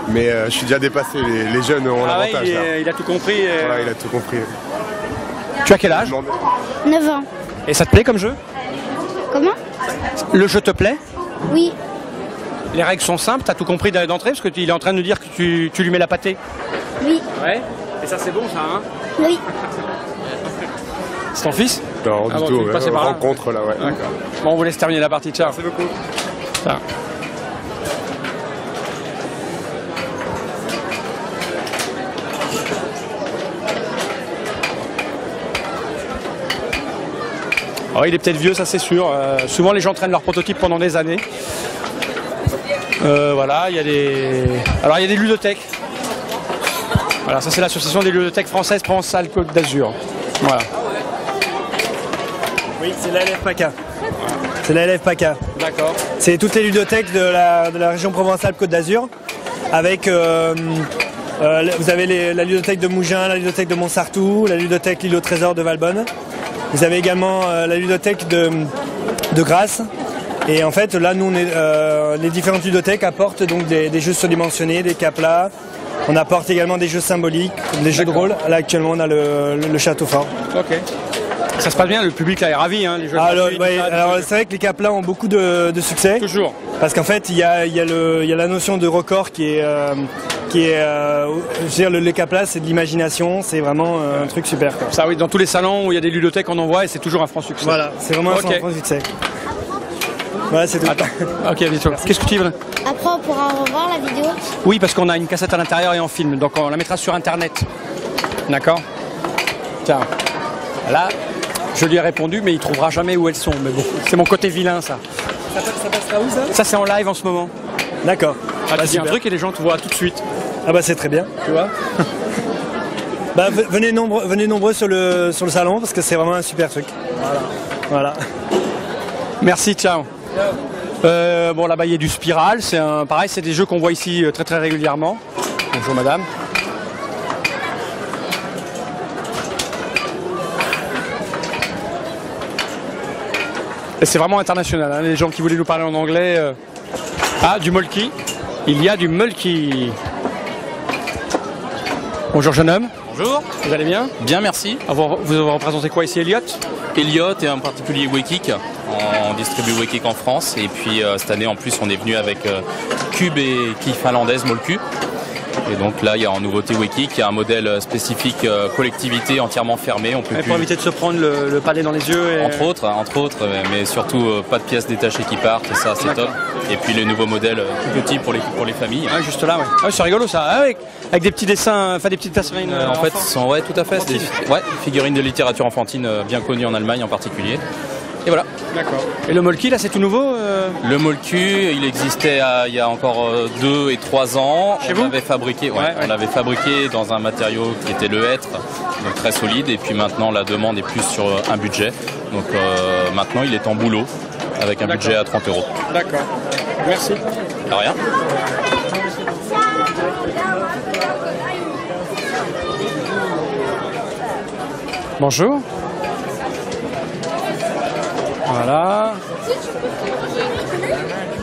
Mais je suis déjà dépassé, les jeunes ont l'avantage. Ouais, il a tout compris. Voilà, il a tout compris. Tu as quel âge? 9 ans. Et ça te plaît comme jeu? Comment? Le jeu te plaît? Oui. Les règles sont simples, t'as tout compris d'entrée parce qu'il est en train de nous dire que tu lui mets la pâtée. Oui. Ouais. Et ça c'est bon ça, hein? Oui. C'est ton fils? Non, du tout, rencontre là, ouais. D'accord. Bon, on vous laisse terminer la partie, ciao. Merci beaucoup. Ciao. Alors, il est peut-être vieux, ça c'est sûr. Souvent les gens traînent leur prototype pendant des années. Voilà, il y a des... Alors il y a des ludothèques. Voilà, ça c'est l'association des ludothèques françaises Provence-Alpes-Côte d'Azur. Voilà. Oui, c'est la LFPACA. C'est la LFPACA. D'accord. C'est toutes les ludothèques de la région Provence-Alpes-Côte d'Azur. Avec, vous avez la ludothèque de Mougins, la ludothèque de Montsartou, la ludothèque L'Île au Trésor de Valbonne. Vous avez également la ludothèque de Grasse. Et en fait, là, nous, les différentes ludothèques apportent donc des jeux surdimensionnés, des cas plats. On apporte également des jeux symboliques, des jeux de rôle. Là, actuellement, on a le château fort. Ok. Ça se passe bien, le public là est ravi, hein, les jeux. Alors c'est vrai que les cas plats ont beaucoup de succès. Toujours. Parce qu'en fait, il y a la notion de record qui est je veux dire, le cas plat, c'est de l'imagination, c'est vraiment un truc super, quoi. Ça oui, dans tous les salons où il y a des ludothèques, on en voit et c'est toujours un franc succès. Voilà, c'est vraiment un franc succès. Voilà, c'est tout. Attends. Ok, vite. Qu'est-ce que tu veux? Après, on pourra revoir la vidéo. Oui, parce qu'on a une cassette à l'intérieur et en film, donc on la mettra sur internet. D'accord? Tiens, là, je lui ai répondu, mais il trouvera jamais où elles sont. Mais bon, c'est mon côté vilain, ça. Ça passera où, ça? Ça, c'est en live en ce moment. D'accord. Ah, tu dis un truc et les gens te voient tout de suite. Ah bah c'est très bien. Tu vois. Bah, venez nombreux sur le salon parce que c'est vraiment un super truc. Voilà. Merci, ciao. Bon, là-bas, il y a du Spiral. Pareil, c'est des jeux qu'on voit ici très très régulièrement. Bonjour, madame. Et c'est vraiment international, hein, les gens qui voulaient nous parler en anglais. Ah, du Molki. Il y a du Molki. Bonjour, jeune homme. Bonjour. Vous allez bien? Bien, merci. Vous représentez quoi ici, Elliott? Elliott et en particulier Waykick. On distribue Waykick en France. Et puis cette année, en plus, on est venu avec Cube et quille finlandaise Molku. Et donc là, il y a en nouveauté Waykick, il y a un modèle spécifique collectivité entièrement fermé. On peut pour éviter de se prendre le palais dans les yeux. Et... Entre autres, mais surtout pas de pièces détachées qui partent, et ça c'est top. Et puis les nouveaux modèles tout petits pour les familles. Ah, juste là, ouais. Ah, c'est rigolo ça, avec des petits dessins, enfin des petites figurines. En fait, ouais, tout à fait. C'est des figurines de littérature enfantine bien connues en Allemagne en particulier. Et voilà. D'accord. Et le Molki, là, c'est tout nouveau Le Molki, il existait il y a encore 2 et 3 ans. Chez vous l'avait fabriqué, on l'avait fabriqué dans un matériau qui était le hêtre, donc très solide. Et puis maintenant, la demande est plus sur un budget. Donc maintenant, il est en boulot avec un budget à 30 €. D'accord. Merci. De rien. Bonjour. Voilà.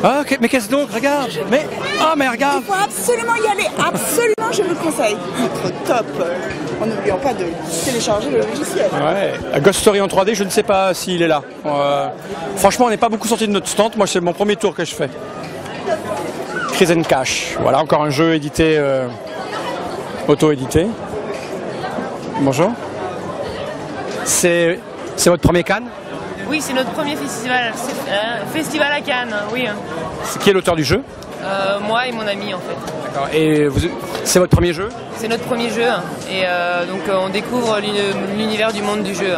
Ah, mais qu'est-ce donc? Regarde. Mais regarde. Il faut absolument y aller. Absolument, je vous le conseille. Top. En n'oubliant pas de télécharger le logiciel. Ouais. Ghost Story en 3D, je ne sais pas s'il est là. Franchement, on n'est pas beaucoup sorti de notre stand. Moi, c'est mon premier tour que je fais. Crise and Cash. Voilà, encore un jeu édité, auto-édité. Bonjour. C'est votre premier Cannes? Oui, c'est notre premier festival à Cannes, oui. Qui est l'auteur du jeu? Moi et mon ami en fait. D'accord. Et c'est votre premier jeu? C'est notre premier jeu et donc on découvre l'univers du monde du jeu.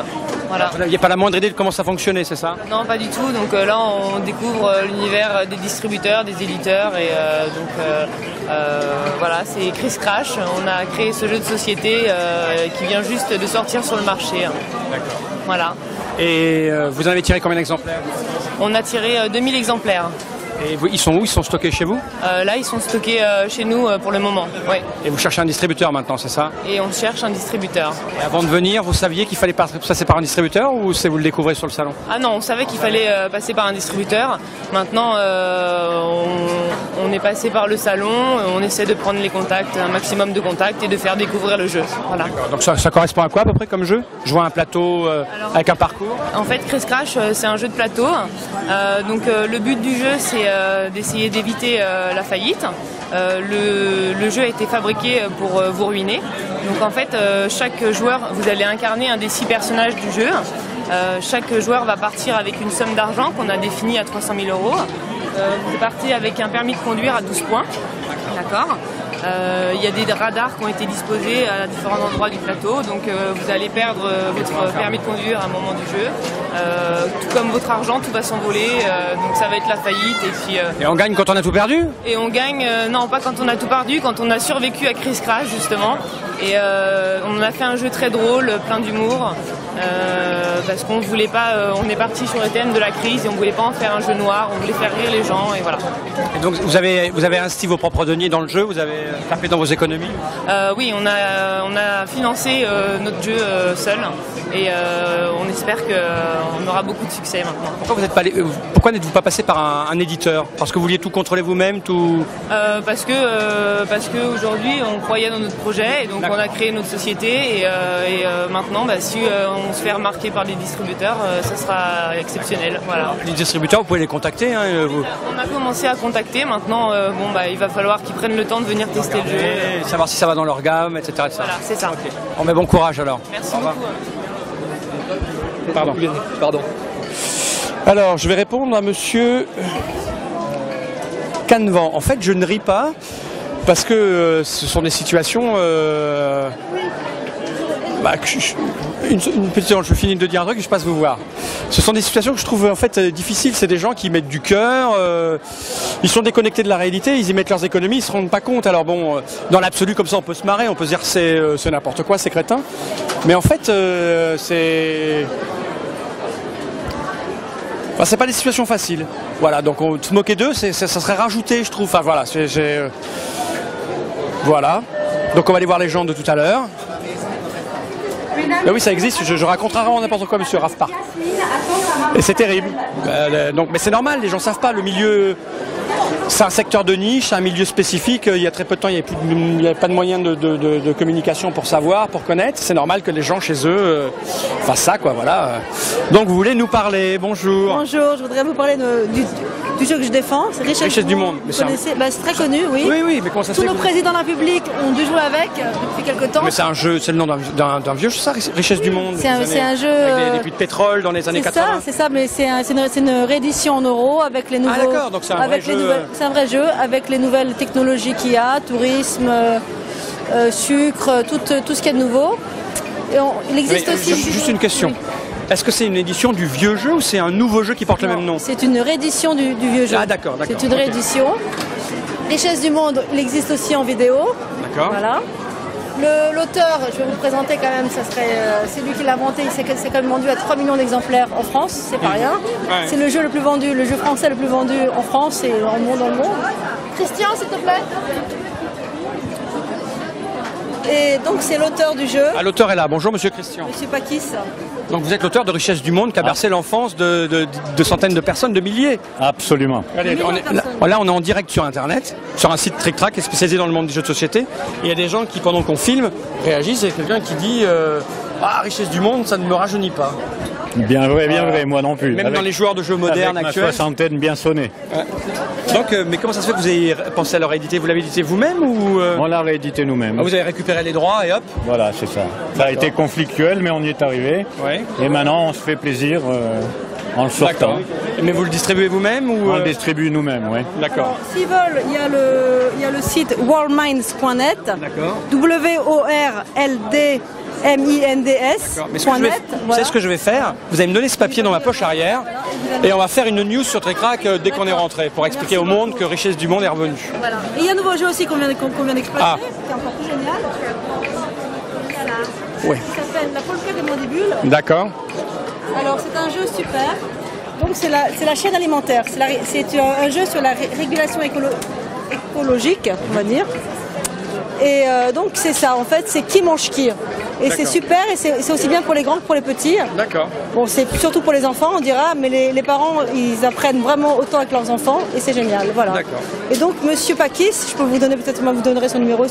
Voilà. Il n'y a pas la moindre idée de comment ça fonctionnait, c'est ça? Non, pas du tout. Donc là, on découvre l'univers des distributeurs, des éditeurs et voilà, c'est Chris Crash. On a créé ce jeu de société qui vient juste de sortir sur le marché. D'accord. Voilà. Et vous en avez tiré combien d'exemplaires? On a tiré 2000 exemplaires. Et ils sont où? Ils sont stockés chez vous? Là, ils sont stockés chez nous pour le moment. Oui. Et vous cherchez un distributeur maintenant, c'est ça? Et on cherche un distributeur. Et avant de venir, vous saviez qu'il fallait passer par un distributeur ou vous le découvrez sur le salon? Ah non, on savait qu'il fallait passer par un distributeur. Maintenant, on est passé par le salon, on essaie de prendre les contacts, un maximum de contacts et de faire découvrir le jeu. Voilà. Donc ça correspond à quoi à peu près comme jeu? Jouer à un plateau avec un parcours? En fait, Chris Crash, c'est un jeu de plateau. Donc le but du jeu, c'est d'essayer d'éviter la faillite. Le jeu a été fabriqué pour vous ruiner. Donc en fait, chaque joueur, vous allez incarner un des 6 personnages du jeu. Chaque joueur va partir avec une somme d'argent qu'on a définie à 300 000 €. Vous partez avec un permis de conduire à 12 points. D'accord. Il y a des radars qui ont été disposés à différents endroits du plateau, donc vous allez perdre votre permis de conduire à un moment du jeu. Tout comme votre argent, tout va s'envoler, donc ça va être la faillite. Et on gagne quand on a tout perdu? Et on gagne, non pas quand on a tout perdu, quand on a survécu à Chris Crash justement. Et on a fait un jeu très drôle, plein d'humour, parce qu'on voulait pas, on est parti sur le thème de la crise et on voulait pas en faire un jeu noir, on voulait faire rire les gens et voilà. Et donc vous avez investi vos propres deniers dans le jeu, vous avez tapé dans vos économies? Oui, on a financé notre jeu seul et on espère qu'on aura beaucoup de succès maintenant. Pourquoi n'êtes-vous pas passé par un éditeur? Parce que vous vouliez tout contrôler vous-même, tout? Parce que aujourd'hui on croyait dans notre projet et donc on a créé notre société et maintenant si on se fait remarquer par les distributeurs, ça sera exceptionnel. Voilà. Les distributeurs, vous pouvez les contacter On a commencé à contacter, maintenant il va falloir qu'ils prennent le temps de venir tester le jeu. Savoir si ça va dans leur gamme, etc. Voilà, c'est ça. Okay. On met bon courage alors. Merci beaucoup. Pardon. Alors, je vais répondre à monsieur Canvan. En fait, je ne ris pas parce que ce sont des situations Une petite seconde, je finis de dire un truc et je passe vous voir. Ce sont des situations que je trouve en fait difficiles. C'est des gens qui mettent du cœur, ils sont déconnectés de la réalité, ils y mettent leurs économies, ils se rendent pas compte. Alors bon, dans l'absolu comme ça on peut se marrer, on peut se dire c'est n'importe quoi, c'est crétin. Mais en fait c'est... Enfin, c'est pas des situations faciles. Voilà, donc se moquer d'eux, ça serait rajouté, je trouve. Enfin voilà, voilà. Donc on va aller voir les gens de tout à l'heure. Ben oui, ça existe, je raconte rarement n'importe quoi, monsieur Rafpar. Et c'est terrible. Donc, mais c'est normal, les gens savent pas. Le milieu, c'est un secteur de niche, c'est un milieu spécifique. Il y a très peu de temps, il n'y avait pas de moyens de communication pour savoir, pour connaître. C'est normal que les gens chez eux fassent ça, quoi, voilà. Donc vous voulez nous parler, bonjour. Bonjour, je voudrais vous parler du jeu que je défends, c'est Richesse du Monde. Vous connaissez, c'est très connu, oui. Oui, mais comment ça se fait? Tous nos présidents de la République ont dû jouer avec depuis quelques temps. Mais c'est un jeu, c'est le nom d'un vieux jeu, ça, Richesse du Monde. C'est un jeu avec des puits de pétrole dans les années 80. C'est ça, mais c'est une réédition en euros avec les nouveaux. Ah d'accord, donc c'est un vrai jeu. C'est un vrai jeu avec les nouvelles technologies qu'il y a, tourisme, sucre, tout ce qu'il y a de nouveau. Et il existe aussi. Juste une question. Oui. Est-ce que c'est une édition du vieux jeu ou c'est un nouveau jeu qui porte le même nom? C'est une réédition du vieux jeu. Ah d'accord. C'est une réédition. Richesse du Monde, il existe aussi en vidéo. D'accord. Voilà. L'auteur, je vais vous présenter quand même, c'est lui qui l'a inventé, c'est quand même vendu à 3 millions d'exemplaires en France, c'est pas rien. Ouais. C'est le jeu le plus vendu, le jeu français le plus vendu en France et dans le monde. Christian, s'il te plaît. Et donc c'est l'auteur du jeu. Ah, l'auteur est là. Bonjour Monsieur Christian. Monsieur Pakis. Donc vous êtes l'auteur de Richesse du Monde qui a bercé l'enfance de centaines de personnes, de milliers. Absolument. Allez, là on est en direct sur Internet, sur un site Trick Track qui est spécialisé dans le monde des jeux de société. Et il y a des gens qui, pendant qu'on filme, réagissent. Et quelqu'un qui dit Richesse du Monde, ça ne me rajeunit pas. Bien vrai, moi non plus. Même avec, dans les joueurs de jeux modernes avec actuels. Ma soixantaine bien sonnée. Donc, mais comment ça se fait que vous avez pensé à le rééditer? Vous l'avez édité vous-même ou On l'a réédité nous-mêmes. Vous avez récupéré les droits et hop. Voilà, c'est ça. Ça a été conflictuel, mais on y est arrivé. Ouais. Et maintenant, on se fait plaisir en le sortant. Mais vous le distribuez vous-même ou On le distribue nous-mêmes, oui. D'accord. S'ils veulent, il y a le site worldminds.net. D'accord. WORLD MINDS. Mais vous savez ce que je vais faire? Vous allez me donner ce papier dans ma poche arrière et on va faire une news sur Trick Track dès qu'on est rentré pour expliquer au monde que Richesse du Monde est revenue. Voilà. Et il y a un nouveau jeu aussi qu'on vient d'exploiter, qui est encore plus génial. Oui. Qui s'appelle La Polka des Mandibules. D'accord. Alors c'est un jeu super. Donc c'est la chaîne alimentaire. C'est un jeu sur la régulation écologique, on va dire. Et donc c'est ça, en fait, c'est qui mange qui. Et c'est super, et c'est aussi bien pour les grands que pour les petits. D'accord. Bon, c'est surtout pour les enfants, on dira, mais les parents, ils apprennent vraiment autant avec leurs enfants, et c'est génial, voilà. D'accord. Et donc, Monsieur Pakis, je peux vous donner, peut-être moi vous donnerez son numéro.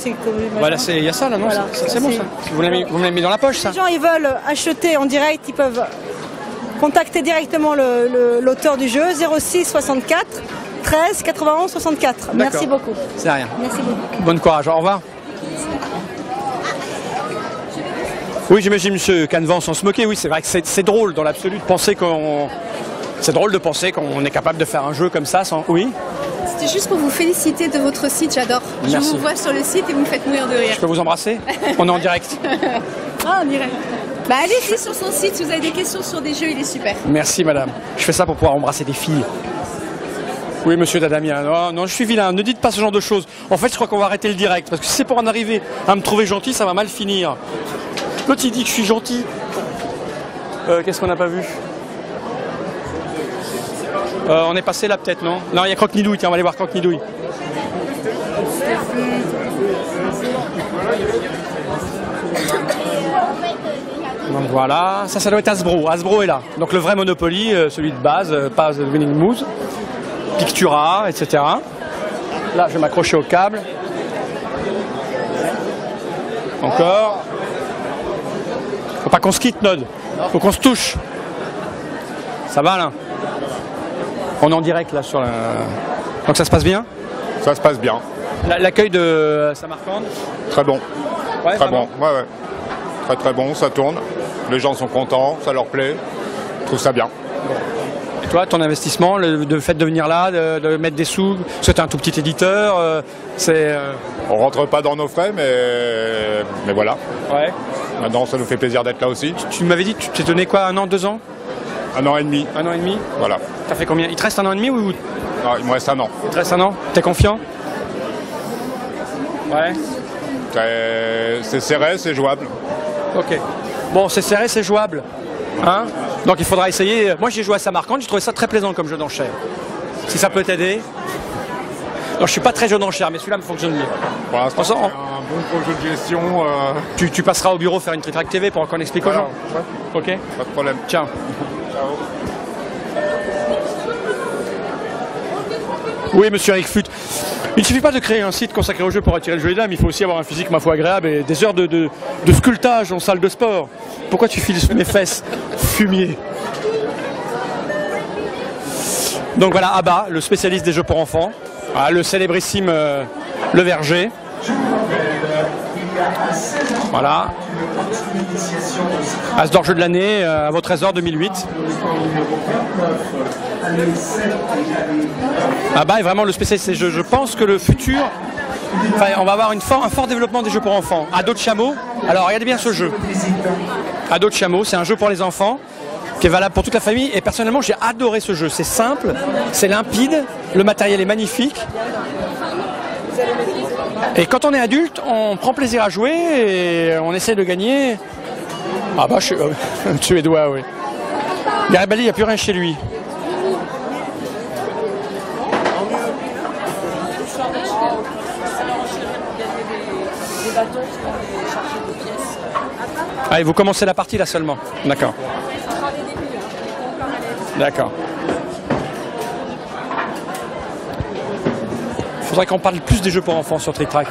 Voilà, il y a ça là, non? Voilà, c'est bon ça. Vous l'avez mis dans la poche, ça? Si les gens, ils veulent acheter en direct, ils peuvent contacter directement l'auteur du jeu, 06 64 13 91 64. Merci beaucoup. C'est rien. Merci beaucoup. Bon courage, au revoir. Oui, j'imagine M. Canvan sans se moquer. Oui, c'est vrai que c'est drôle dans l'absolu de penser qu'on... C'est drôle de penser qu'on est capable de faire un jeu comme ça sans... Oui. C'était juste pour vous féliciter de votre site, j'adore. Je vous vois sur le site et vous me faites mourir de rire. Je peux vous embrasser? On est en direct. Ah, en direct. Bah allez-y sur son site si vous avez des questions sur des jeux, il est super. Merci madame. Je fais ça pour pouvoir embrasser des filles. Oui, monsieur Dadamien, non, je suis vilain, ne dites pas ce genre de choses. En fait, je crois qu'on va arrêter le direct, parce que si c'est pour en arriver à me trouver gentil, ça va mal finir. L'autre, il dit que je suis gentil. Qu'est-ce qu'on n'a pas vu? On est passé là, peut-être, non? Non, il y a Croque-Nidouille, tiens, on va aller voir Croque-Nidouille. Donc voilà, ça doit être Hasbro. Hasbro est là. Donc le vrai Monopoly, celui de base, pas The Winning Moves. Pictura, etc. Là, je vais m'accrocher au câble. Encore. Faut pas qu'on se quitte, Nod. Faut qu'on se touche. Ça va, là? On est en direct, là, sur la... Donc ça se passe bien? Ça se passe bien. L'accueil de Samarcande? Très bon. Ouais, très bon. Ouais. Très bon, ça tourne. Les gens sont contents, ça leur plaît. Je trouve ça bien. Et toi, ton investissement, le fait de venir là, de mettre des sous, parce que tu es un tout petit éditeur, c'est... On rentre pas dans nos frais, mais voilà. Ouais. Non, ça nous fait plaisir d'être là aussi. Tu m'avais dit, tu t'es donné quoi, 1 an, 2 ans? 1 an et demi. 1 an et demi? Voilà. T'as fait combien? Il te reste 1 an et demi ou? Non, il me reste 1 an. Il te reste 1 an? T'es confiant? Ouais. C'est serré, c'est jouable. Ok. Bon, c'est serré, c'est jouable. Hein? Donc il faudra essayer. Moi j'ai joué à Samarcande, j'ai trouvé ça très plaisant comme jeu d'enchères. Si ça peut t'aider. Non, je suis pas très jeu d'enchères, mais celui-là me fonctionne bien. Pour l'instant, c'est un bon projet de gestion. Tu passeras au bureau faire une Trick Track TV pour qu'on explique aux gens. Ouais. Ok. Pas de problème. Ciao. Oui, monsieur Eric Fut. Il ne suffit pas de créer un site consacré au jeu pour attirer le jeu des dames, il faut aussi avoir un physique, ma foi, agréable et des heures de sculptage en salle de sport. Pourquoi tu files sous mes fesses, fumier? Donc voilà, Abba, le spécialiste des jeux pour enfants. Ah, le célébrissime Le Verger. Voilà. As d'or jeu de l'année, à vos trésors 2008. Abba est vraiment le spécialiste des jeux. Je pense que le futur, enfin, on va avoir un fort développement des jeux pour enfants. Ado de chameau, alors regardez bien ce jeu. Ado de chameau, c'est un jeu pour les enfants qui est valable pour toute la famille et personnellement j'ai adoré ce jeu. C'est simple, c'est limpide, le matériel est magnifique. Et quand on est adulte, on prend plaisir à jouer et on essaie de gagner. Ah bah, je suis suédois, oui. Garibaldi, il n'y a plus rien chez lui. Allez, vous commencez la partie là seulement. D'accord. D'accord. Il faudrait qu'on parle plus des jeux pour enfants sur Trick Track.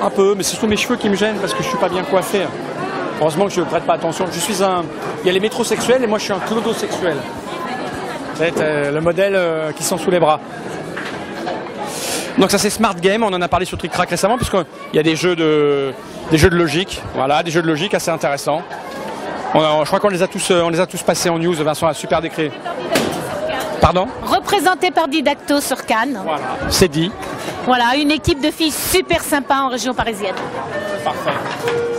Un peu, mais c'est surtout mes cheveux qui me gênent parce que je suis pas bien coiffé. Heureusement que je ne prête pas attention. Je suis un... Il y a les métrosexuels et moi je suis un clodosexuel. Ça va être le modèle qui sont sous les bras. Donc ça c'est Smart Game, on en a parlé sur Trick Track récemment puisqu'il y a des jeux de logique, voilà, des jeux de logique assez intéressants. Je crois qu'on les a tous passés en news, Vincent a super décrit. Pardon? Représenté par Didacto sur Cannes. Voilà, c'est dit. Voilà, une équipe de filles super sympa en région parisienne. Parfait.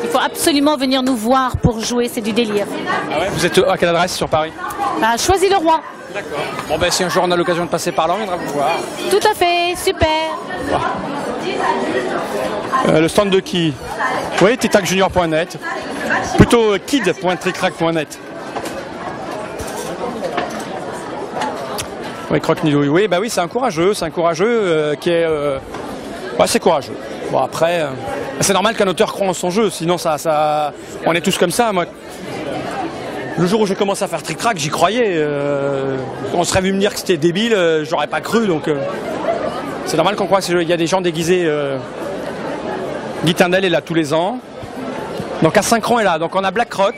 Il faut absolument venir nous voir pour jouer, c'est du délire. Ah ouais, vous êtes à quelle adresse sur Paris? Choisy-le-Roi. D'accord. Bon ben si un jour on a l'occasion de passer par là, on viendra vous voir. Tout à fait, super. Le stand de qui? Oui, titacjunior.net. Plutôt kid.tricktrack.net. Oui, Croque-Nidouille. Oui, bah oui, c'est un courageux qui est... Ouais, c'est courageux. Bon, après, c'est normal qu'un auteur croit en son jeu, sinon on est tous comme ça. Moi, le jour où j'ai commencé à faire Trick Track, j'y croyais. On serait venu me dire que c'était débile, j'aurais pas cru, donc... c'est normal qu'on croit qu'il y a des gens déguisés. Guy Tindel est là tous les ans. Donc Asynchron est là. Donc on a Black Rock.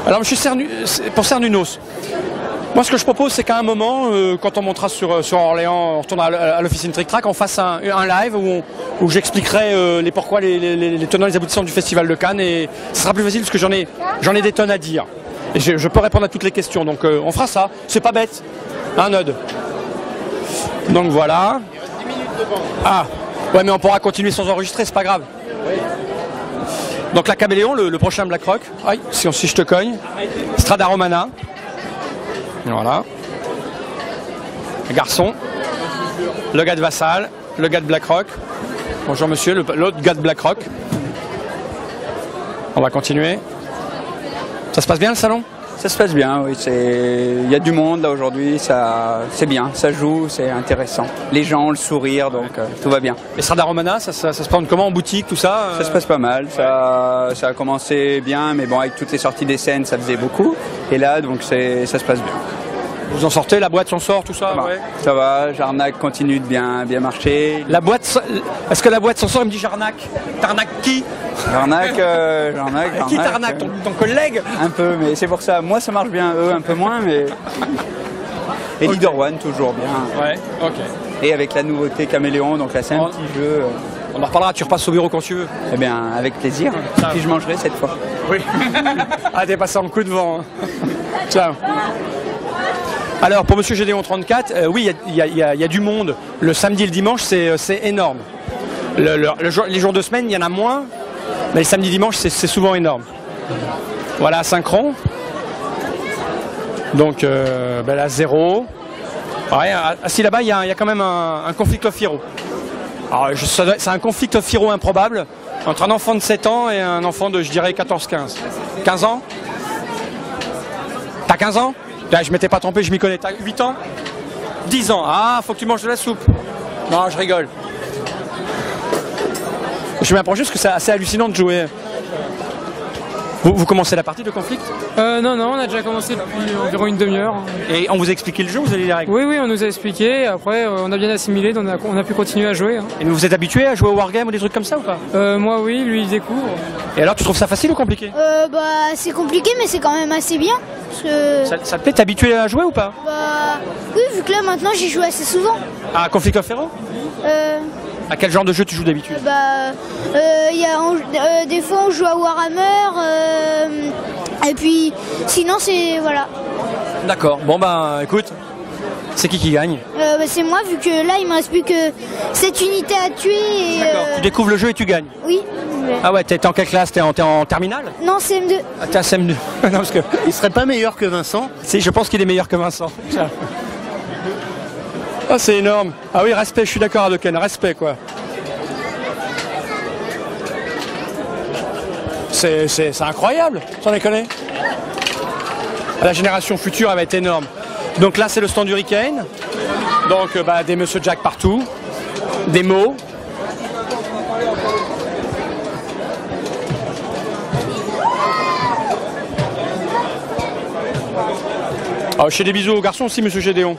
Alors je suis pour Cernunos. Moi ce que je propose c'est qu'à un moment, quand on montera sur Orléans, on retournera à l'officine Trick Track, on fasse un live où j'expliquerai les pourquoi, les tenants et les aboutissants du Festival de Cannes. Et ce sera plus facile parce que j'en ai des tonnes à dire. Et je peux répondre à toutes les questions. Donc on fera ça. C'est pas bête. Un node. Donc voilà. Ah, ouais, mais on pourra continuer sans enregistrer, c'est pas grave. Donc la Caméléon, le prochain Black Rock. Aïe, si je te cogne. Strada Romana. Voilà. Le garçon. Le gars de Vassal. Le gars de Black Rock. Bonjour monsieur, l'autre gars de Black Rock. On va continuer. Ça se passe bien le salon? Ça se passe bien, oui. Il y a du monde là aujourd'hui, c'est bien, ça joue, c'est intéressant. Les gens, le sourire, donc tout va bien. Et Strada Romana, ça se prend comment en boutique, tout ça? Ça se passe pas mal, ça a commencé bien, mais bon, avec toutes les sorties des scènes, ça faisait beaucoup. Et là, donc ça se passe bien. Vous en sortez, la boîte s'en sort, tout ça? Ouais. Ça va, Jarnac continue de bien marcher. La boîte, est-ce que la boîte s'en sort? Il me dit Jarnac. T'arnaques qui? Jarnac. Qui t'arnaque? Ton collègue? Un peu, mais c'est pour ça. Moi, ça marche bien, eux, un peu moins, mais... Et okay. Leader One, toujours bien. Ouais, ok. Et avec la nouveauté Caméléon, donc là, c'est un petit jeu... On en reparlera, tu repasses au bureau quand tu veux. Eh bien, avec plaisir. Puis je mangerai cette fois. Oui. Ah, t'es passé en coup de vent. Hein. Ciao. Alors pour Monsieur Gédéon 34, oui, il y a du monde. Le samedi et le dimanche, c'est énorme. Les jours de semaine, il y en a moins, mais le samedi et dimanche, c'est souvent énorme. Voilà, synchron. Donc là, 0. Ouais, assis là-bas, il y a quand même un conflict of hero. C'est un conflict of hero improbable entre un enfant de 7 ans et un enfant de, je dirais, 14-15. 15 ans? T'as 15 ans? Je m'étais pas trompé, je m'y connais. T'as 8 ans? 10 ans. Ah, faut que tu manges de la soupe. Non, je rigole. Je m'approche juste que c'est assez hallucinant de jouer. Vous commencez la partie de conflict? Non, on a déjà commencé depuis environ une demi-heure. Et on vous a expliqué le jeu, vous avez les règles? Oui, on nous a expliqué. Après, on a bien assimilé, donc on a pu continuer à jouer. Et vous êtes habitué à jouer au wargame ou des trucs comme ça ou pas? Moi, oui, lui, il découvre. Et alors, tu trouves ça facile ou compliqué? C'est compliqué, mais c'est quand même assez bien. Parce que... Ça te plaît? T'es habitué à jouer ou pas? Oui, vu que là, maintenant, j'y joue assez souvent. À Conflict of Hero? À quel genre de jeu tu joues d'habitude? Des fois on joue à Warhammer, et puis sinon c'est... voilà. D'accord, bon écoute, c'est qui gagne? C'est moi, vu que là il me reste plus que 7 unités à tuer. D'accord, tu découvres le jeu et tu gagnes? Oui. Ah ouais, t'es en quelle classe? T'es en terminale? Non, CM2. Ah, t'es à CM2. Non, parce que... Il serait pas meilleur que Vincent? Si, je pense qu'il est meilleur que Vincent. Ah, c'est énorme. Ah oui, respect, je suis d'accord avec Ken, respect quoi. C'est incroyable, sans déconner. La génération future, elle va être énorme. Donc là, c'est le stand Hurricane. Donc des Monsieur Jack partout, des mots. Oh, je fais des bisous aux garçons aussi, Monsieur Gédéon.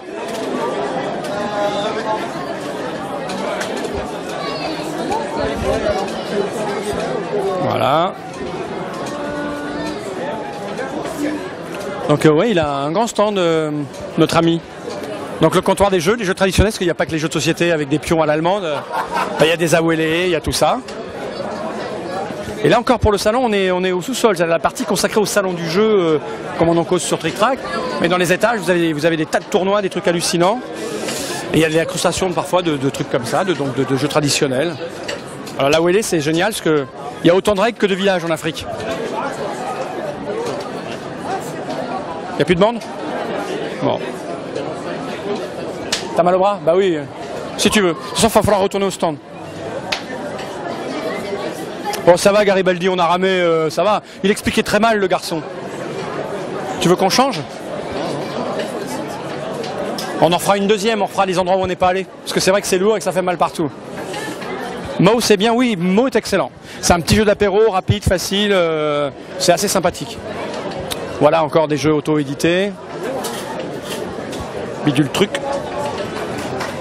Voilà. Donc ouais, il a un grand stand, notre ami. Donc le comptoir des jeux traditionnels, parce qu'il n'y a pas que les jeux de société avec des pions à l'allemande. Il y a des awelés, il y a tout ça. Et là encore pour le salon, on est au sous-sol. C'est la partie consacrée au salon du jeu, comme on en cause sur Trick Track. Mais dans les étages, vous avez des tas de tournois, des trucs hallucinants. Et il y a des incrustations parfois de trucs comme ça, de jeux traditionnels. Alors l'awelé, c'est génial parce qu'il y a autant de règles que de villages en Afrique. Il n'y a plus de monde? Bon. T'as mal au bras? Bah oui, si tu veux. De toute façon, il va falloir retourner au stand. Bon, ça va, Garibaldi, on a ramé, ça va. Il expliquait très mal, le garçon. Tu veux qu'on change? On en fera une deuxième, on fera les endroits où on n'est pas allé. Parce que c'est vrai que c'est lourd et que ça fait mal partout. Mo, c'est bien, oui, Mo est excellent. C'est un petit jeu d'apéro, rapide, facile, c'est assez sympathique. Voilà, encore des jeux auto-édités. Bidule truc.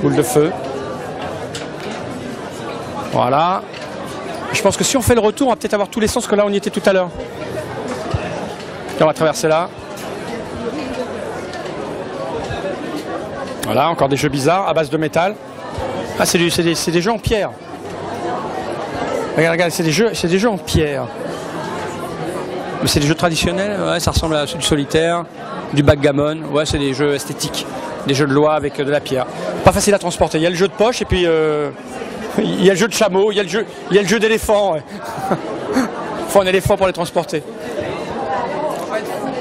Boule de feu. Voilà. Je pense que si on fait le retour, on va peut-être avoir tous les sens que là on y était tout à l'heure. On va traverser là. Voilà, encore des jeux bizarres à base de métal. Ah, c'est des jeux en pierre. Regarde, c'est des jeux en pierre. Mais c'est des jeux traditionnels, ouais, ça ressemble à du solitaire, du backgammon, ouais, c'est des jeux esthétiques, des jeux de loi avec de la pierre. Pas facile à transporter, il y a le jeu de poche et puis il y a le jeu de chameau, il y a le jeu d'éléphant. Ouais. Faut un éléphant pour les transporter.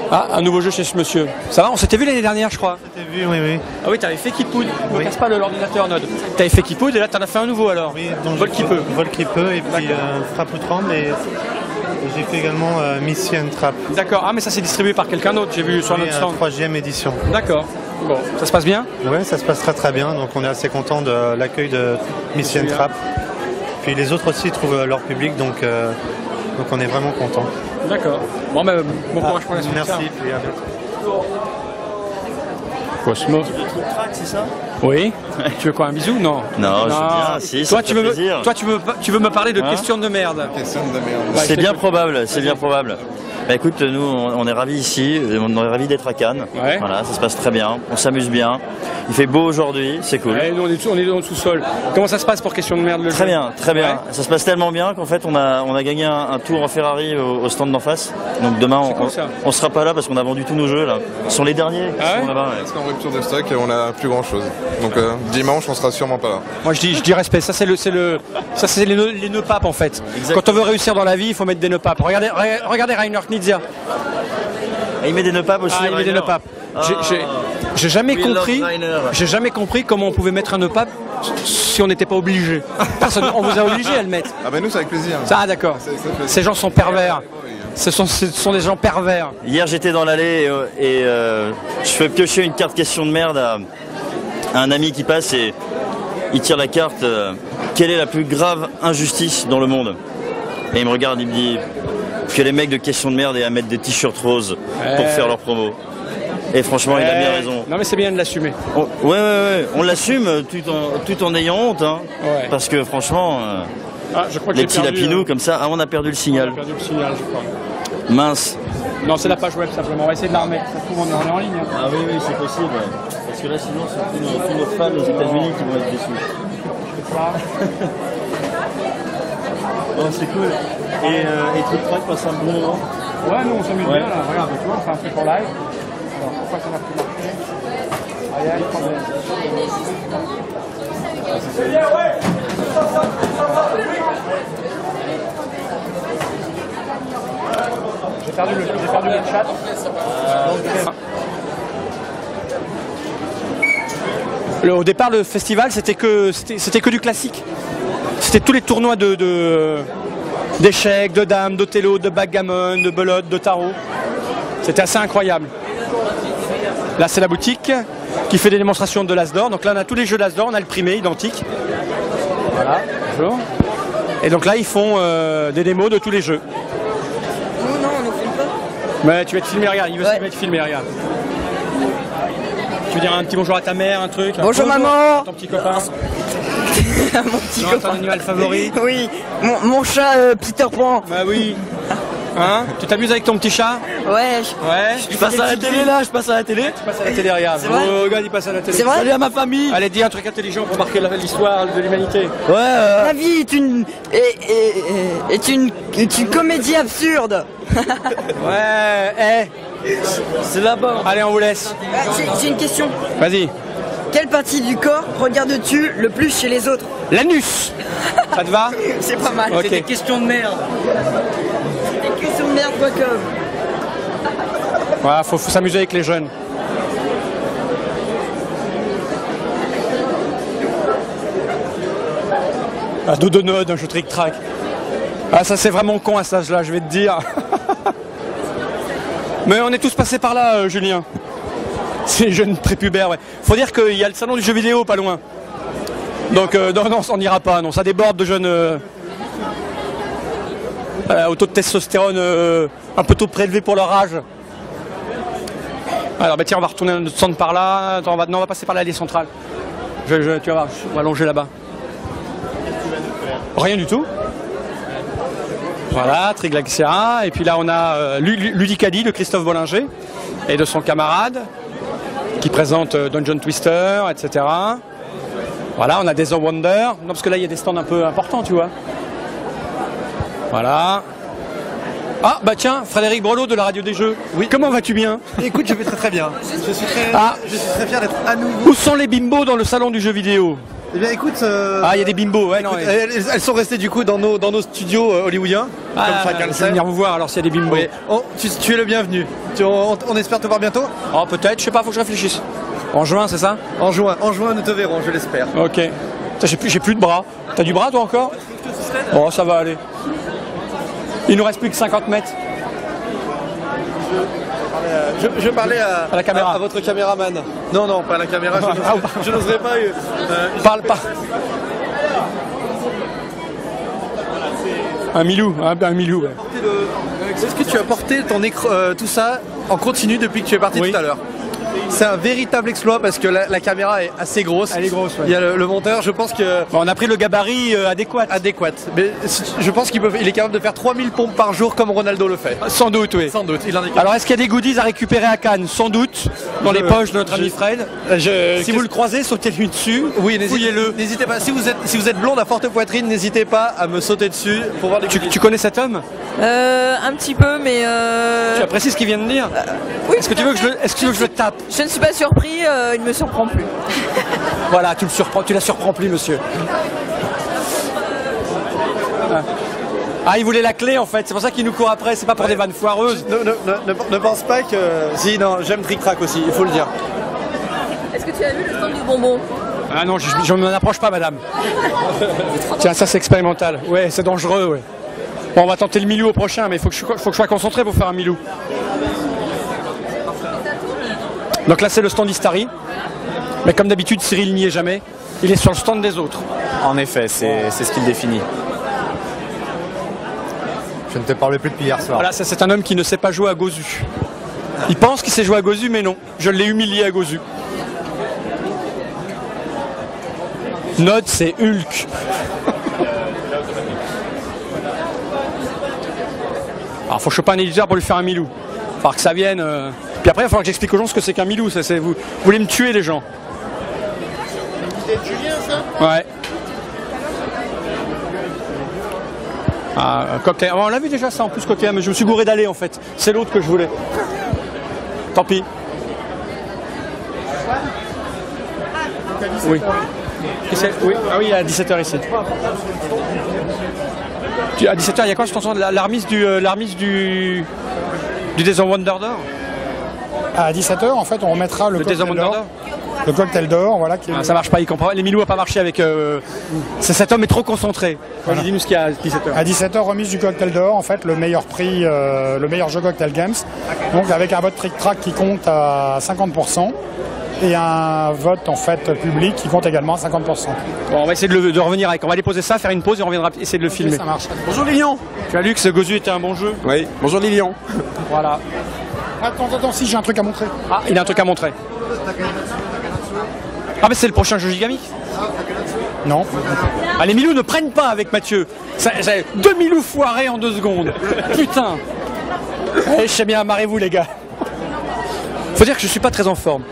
Ah, un nouveau jeu chez ce monsieur. Ça va, on s'était vu l'année dernière, je crois. On s'était vu, oui. Ah oui, t'avais fait Kipoud. Ne casse pas l'ordinateur, Node. T'avais fait Kipoud et là t'en as fait un nouveau alors. Oui, donc Vol qui peut. Vol qui peut et puis Frappe ou Tremble et j'ai fait également Mission Trap. D'accord, ah mais ça c'est distribué par quelqu'un d'autre, j'ai vu sur notre stand. 3e édition. D'accord. Bon, ça se passe bien? Oui, ça se passe très bien, donc on est assez content de l'accueil de Mission Trap. Puis les autres aussi trouvent leur public, donc on est vraiment content. D'accord. Bon, ben, bon courage pour la suite. Merci, puis à bientôt. Cosmo. C'est ça? Oui. Tu veux quoi, un bisou? Non. Non, je dis si, toi, ça fait plaisir. Toi, tu veux me parler de questions de merde. C'est bien probable, c'est bien probable. Bah écoute, nous on est ravis ici, on est ravis d'être à Cannes. Ouais. Voilà, ça se passe très bien, on s'amuse bien. Il fait beau aujourd'hui, c'est cool. Ouais, nous on est dans le sous-sol. Comment ça se passe pour question de merde le jeu? Très bien, très bien. Ouais. Ça se passe tellement bien qu'en fait on a gagné un tour en Ferrari au stand d'en face. Donc demain on sera pas là parce qu'on a vendu tous nos jeux là. Ce sont les derniers qui sont là-bas. Parce qu'en rupture de stock, on a plus grand chose. Donc dimanche on sera sûrement pas là. Moi je dis respect, ça c'est les nœuds papes en fait. Exactement. Quand on veut réussir dans la vie, il faut mettre des nœuds papes. Regardez Rainer Knizia. Et il met des nœuds papes aussi. Ah, il met des nœuds papes. J'ai jamais compris comment on pouvait mettre un nœud pape si on n'était pas obligé. Personne, on vous a obligé à le mettre. Ah bah nous c'est avec plaisir. Ah d'accord. Ces gens sont pervers. Ce sont des gens pervers. Hier j'étais dans l'allée et je fais piocher une carte question de merde à un ami qui passe et il tire la carte. Quelle est la plus grave injustice dans le monde? Et il me regarde, il me dit que les mecs de question de merde aient à mettre des t-shirts roses pour faire leur promo. Et franchement, il a bien raison. Non mais c'est bien de l'assumer. Ouais, on l'assume tout en ayant honte. Hein, parce que franchement, je crois que les petits lapinous comme ça, on a perdu le signal. On a perdu le signal, je crois. Mince. Non, c'est la page web simplement, on va essayer de la remettre. Ça se trouve, on est en ligne. Hein. Ah oui, c'est possible. Parce que là, sinon, c'est tous nos fans aux États-Unis qui vont être déçus. Oh, c'est cool. Et Truc Track passe un bon moment. Ouais, nous on s'amuse bien là. Regarde, tu vois, on fait un truc en live. Alors, pourquoi ça n'a plus marché? Ah, il y a un problème. J'ai perdu le chat. Au départ, le festival, c'était que du classique. C'était tous les tournois d'échecs, de dames, d'Othello, de backgammon, de belote, de tarot. C'était assez incroyable. Là, c'est la boutique qui fait des démonstrations de l'As d'or. Donc là, on a tous les jeux d'As d'or, on a le primé identique. Voilà, bonjour. Et donc là, ils font des démos de tous les jeux. Non, on ne filme pas. Mais tu vas te filmer, regarde, il veut se mettre filmer, regarde. Tu veux dire un petit bonjour à ta mère, un truc? Bonjour maman. À ton petit copain. Mon petit copain. Ton animal favori? Oui, mon chat Peter Pan. Bah oui. Hein? Tu t'amuses avec ton petit chat? Ouais. Je passe à la télé là, je passe à la télé. Tu passes à la télé, regarde. Oh, regarde, il passe à la télé. C'est vrai? Salut à ma famille. Allez, dis un truc intelligent pour marquer l'histoire de l'humanité. Ouais. La vie est une comédie absurde. Ouais, c'est là-bas. Allez, on vous laisse. J'ai une question. Vas-y. Quelle partie du corps regardes-tu le plus chez les autres? L'anus. Ça te va? C'est pas mal. Okay. C'est des questions de merde. Des questions de merde.com. Voilà, faut s'amuser avec les jeunes. Ah, Dodonode, un jeu trick-track. Ah, ça c'est vraiment con à cet âge-là, je vais te dire. Mais on est tous passés par là, Julien. C'est les jeunes prépubères, ouais. Faut dire qu'il y a le salon du jeu vidéo pas loin. Donc non, on n'ira pas, non, ça déborde de jeunes au taux de testostérone un peu trop prélevé pour leur âge. Alors bah tiens, on va retourner notre centre par là. Attends, on va passer par l'allée centrale. Tu vas voir, on va longer là-bas. Rien du tout. Voilà, Triglaxia. Et puis là on a Ludicali de Christophe Bollinger et de son camarade qui présente Dungeon Twister, etc. Voilà, on a des Wonder. Non, parce que là il y a des stands un peu importants, tu vois. Voilà. Ah bah tiens, Frédéric Brelot de la radio des jeux. Oui. Comment vas-tu bien? Écoute, je vais très bien. Je suis très fier d'être à nouveau. Où sont les bimbos dans le salon du jeu vidéo? Eh bien écoute... Ah, il y a des bimbos, ouais. Écoute, elles sont restées du coup dans nos studios hollywoodiens, comme chacun le sait. Venir vous voir alors s'il y a des bimbos. Oui. Tu es le bienvenu. On espère te voir bientôt? Oh peut-être, je sais pas, faut que je réfléchisse. En juin, c'est ça? En juin nous te verrons, je l'espère. Ok. J'ai plus de bras. T'as du bras toi encore? Oh, ça va aller. Il nous reste plus que 50 mètres. Je parlais à la caméra. À votre caméraman. Non, pas à la caméra, je n'oserais pas. Parle pas. Un milou, un milou. Ouais. Est-ce que tu as porté ton écran, tout ça en continu depuis que tu es parti tout à l'heure? C'est un véritable exploit parce que la caméra est assez grosse. Elle est grosse, ouais. Il y a le monteur, je pense que... Bon, on a pris le gabarit adéquat. Mais je pense qu'il est capable de faire 3000 pompes par jour comme Ronaldo le fait. Sans doute, oui. Sans doute, il en est capable. Alors, est-ce qu'il y a des goodies à récupérer à Cannes? Sans doute, dans les poches de notre ami Fred. Si vous le croisez, sautez-lui dessus. Oui, fouillez-le. N'hésitez pas. Si vous êtes blonde à forte poitrine, n'hésitez pas à me sauter dessus pour voir des goodies. Tu connais cet homme? Un petit peu, mais... Tu apprécies ce qu'il vient de dire? Oui. Est-ce que tu veux que je le tape? Je ne suis pas surpris, il ne me surprend plus. Voilà, tu la surprends plus, monsieur. Ah, il voulait la clé en fait, c'est pour ça qu'il nous court après, c'est pas pour des vannes foireuses. Ne pense pas que... Si, non, j'aime Trick Track aussi, il faut le dire. Est-ce que tu as vu le stand du bonbon? Ah non, je ne m'en approche pas, madame. Tiens, ça c'est expérimental. Ouais, c'est dangereux, ouais. Bon, on va tenter le Milou au prochain, mais il faut que je sois concentré pour faire un Milou. Donc là, c'est le stand d'Istari. Mais comme d'habitude, Cyril n'y est jamais. Il est sur le stand des autres. En effet, c'est ce qu'il définit. Je ne te parle plus depuis hier soir. Voilà, ça c'est un homme qui ne sait pas jouer à Gozu. Il pense qu'il sait jouer à Gozu, mais non. Je l'ai humilié à Gozu. Nod, c'est Hulk. Alors, faut choper un éditeur pour lui faire un Milou. Il va falloir que ça vienne. Puis après, il va falloir que j'explique aux gens ce que c'est qu'un Milou. Vous voulez me tuer, les gens. C'est Julien, ça? Ouais. Ah, cocktail. On l'a vu déjà ça en plus cocktail, mais je me suis gouré d'aller en fait. C'est l'autre que je voulais. Tant pis. Oui. Oui. Ah oui, à 17h ici. À 17h, il y a quoi? Je t'entends l'armise du Days of Wonder d'or. À 17h, en fait, on remettra le cocktail d'or. Le cocktail d'or, voilà. Ça marche pas, il comprend. Les Milou n'a pas marché avec. Cet homme est trop concentré. Voilà. Dis-nous ce qu'il y a à 17h. À 17h, remise du cocktail d'or, en fait, le meilleur prix, le meilleur jeu Cocktail Games. Donc avec un vote Trick Track qui compte à 50%. Et un vote en fait public qui compte également à 50%. Bon, on va essayer de revenir avec. On va déposer ça, faire une pause et on reviendra essayer de le filmer. Ça marche. Bonjour Lilian. Tu as lu que ce Gozu était un bon jeu? Oui. Bonjour Lilian. Voilà. Attends, si j'ai un truc à montrer. Ah, il a un truc à montrer. Ah, mais c'est le prochain jeu Gigamic? Non. Ah, les Milou ne prennent pas avec Mathieu. J'ai 2 Milou foirés en 2 secondes. Putain. Je sais bien, amarrez-vous les gars. Faut dire que je suis pas très en forme.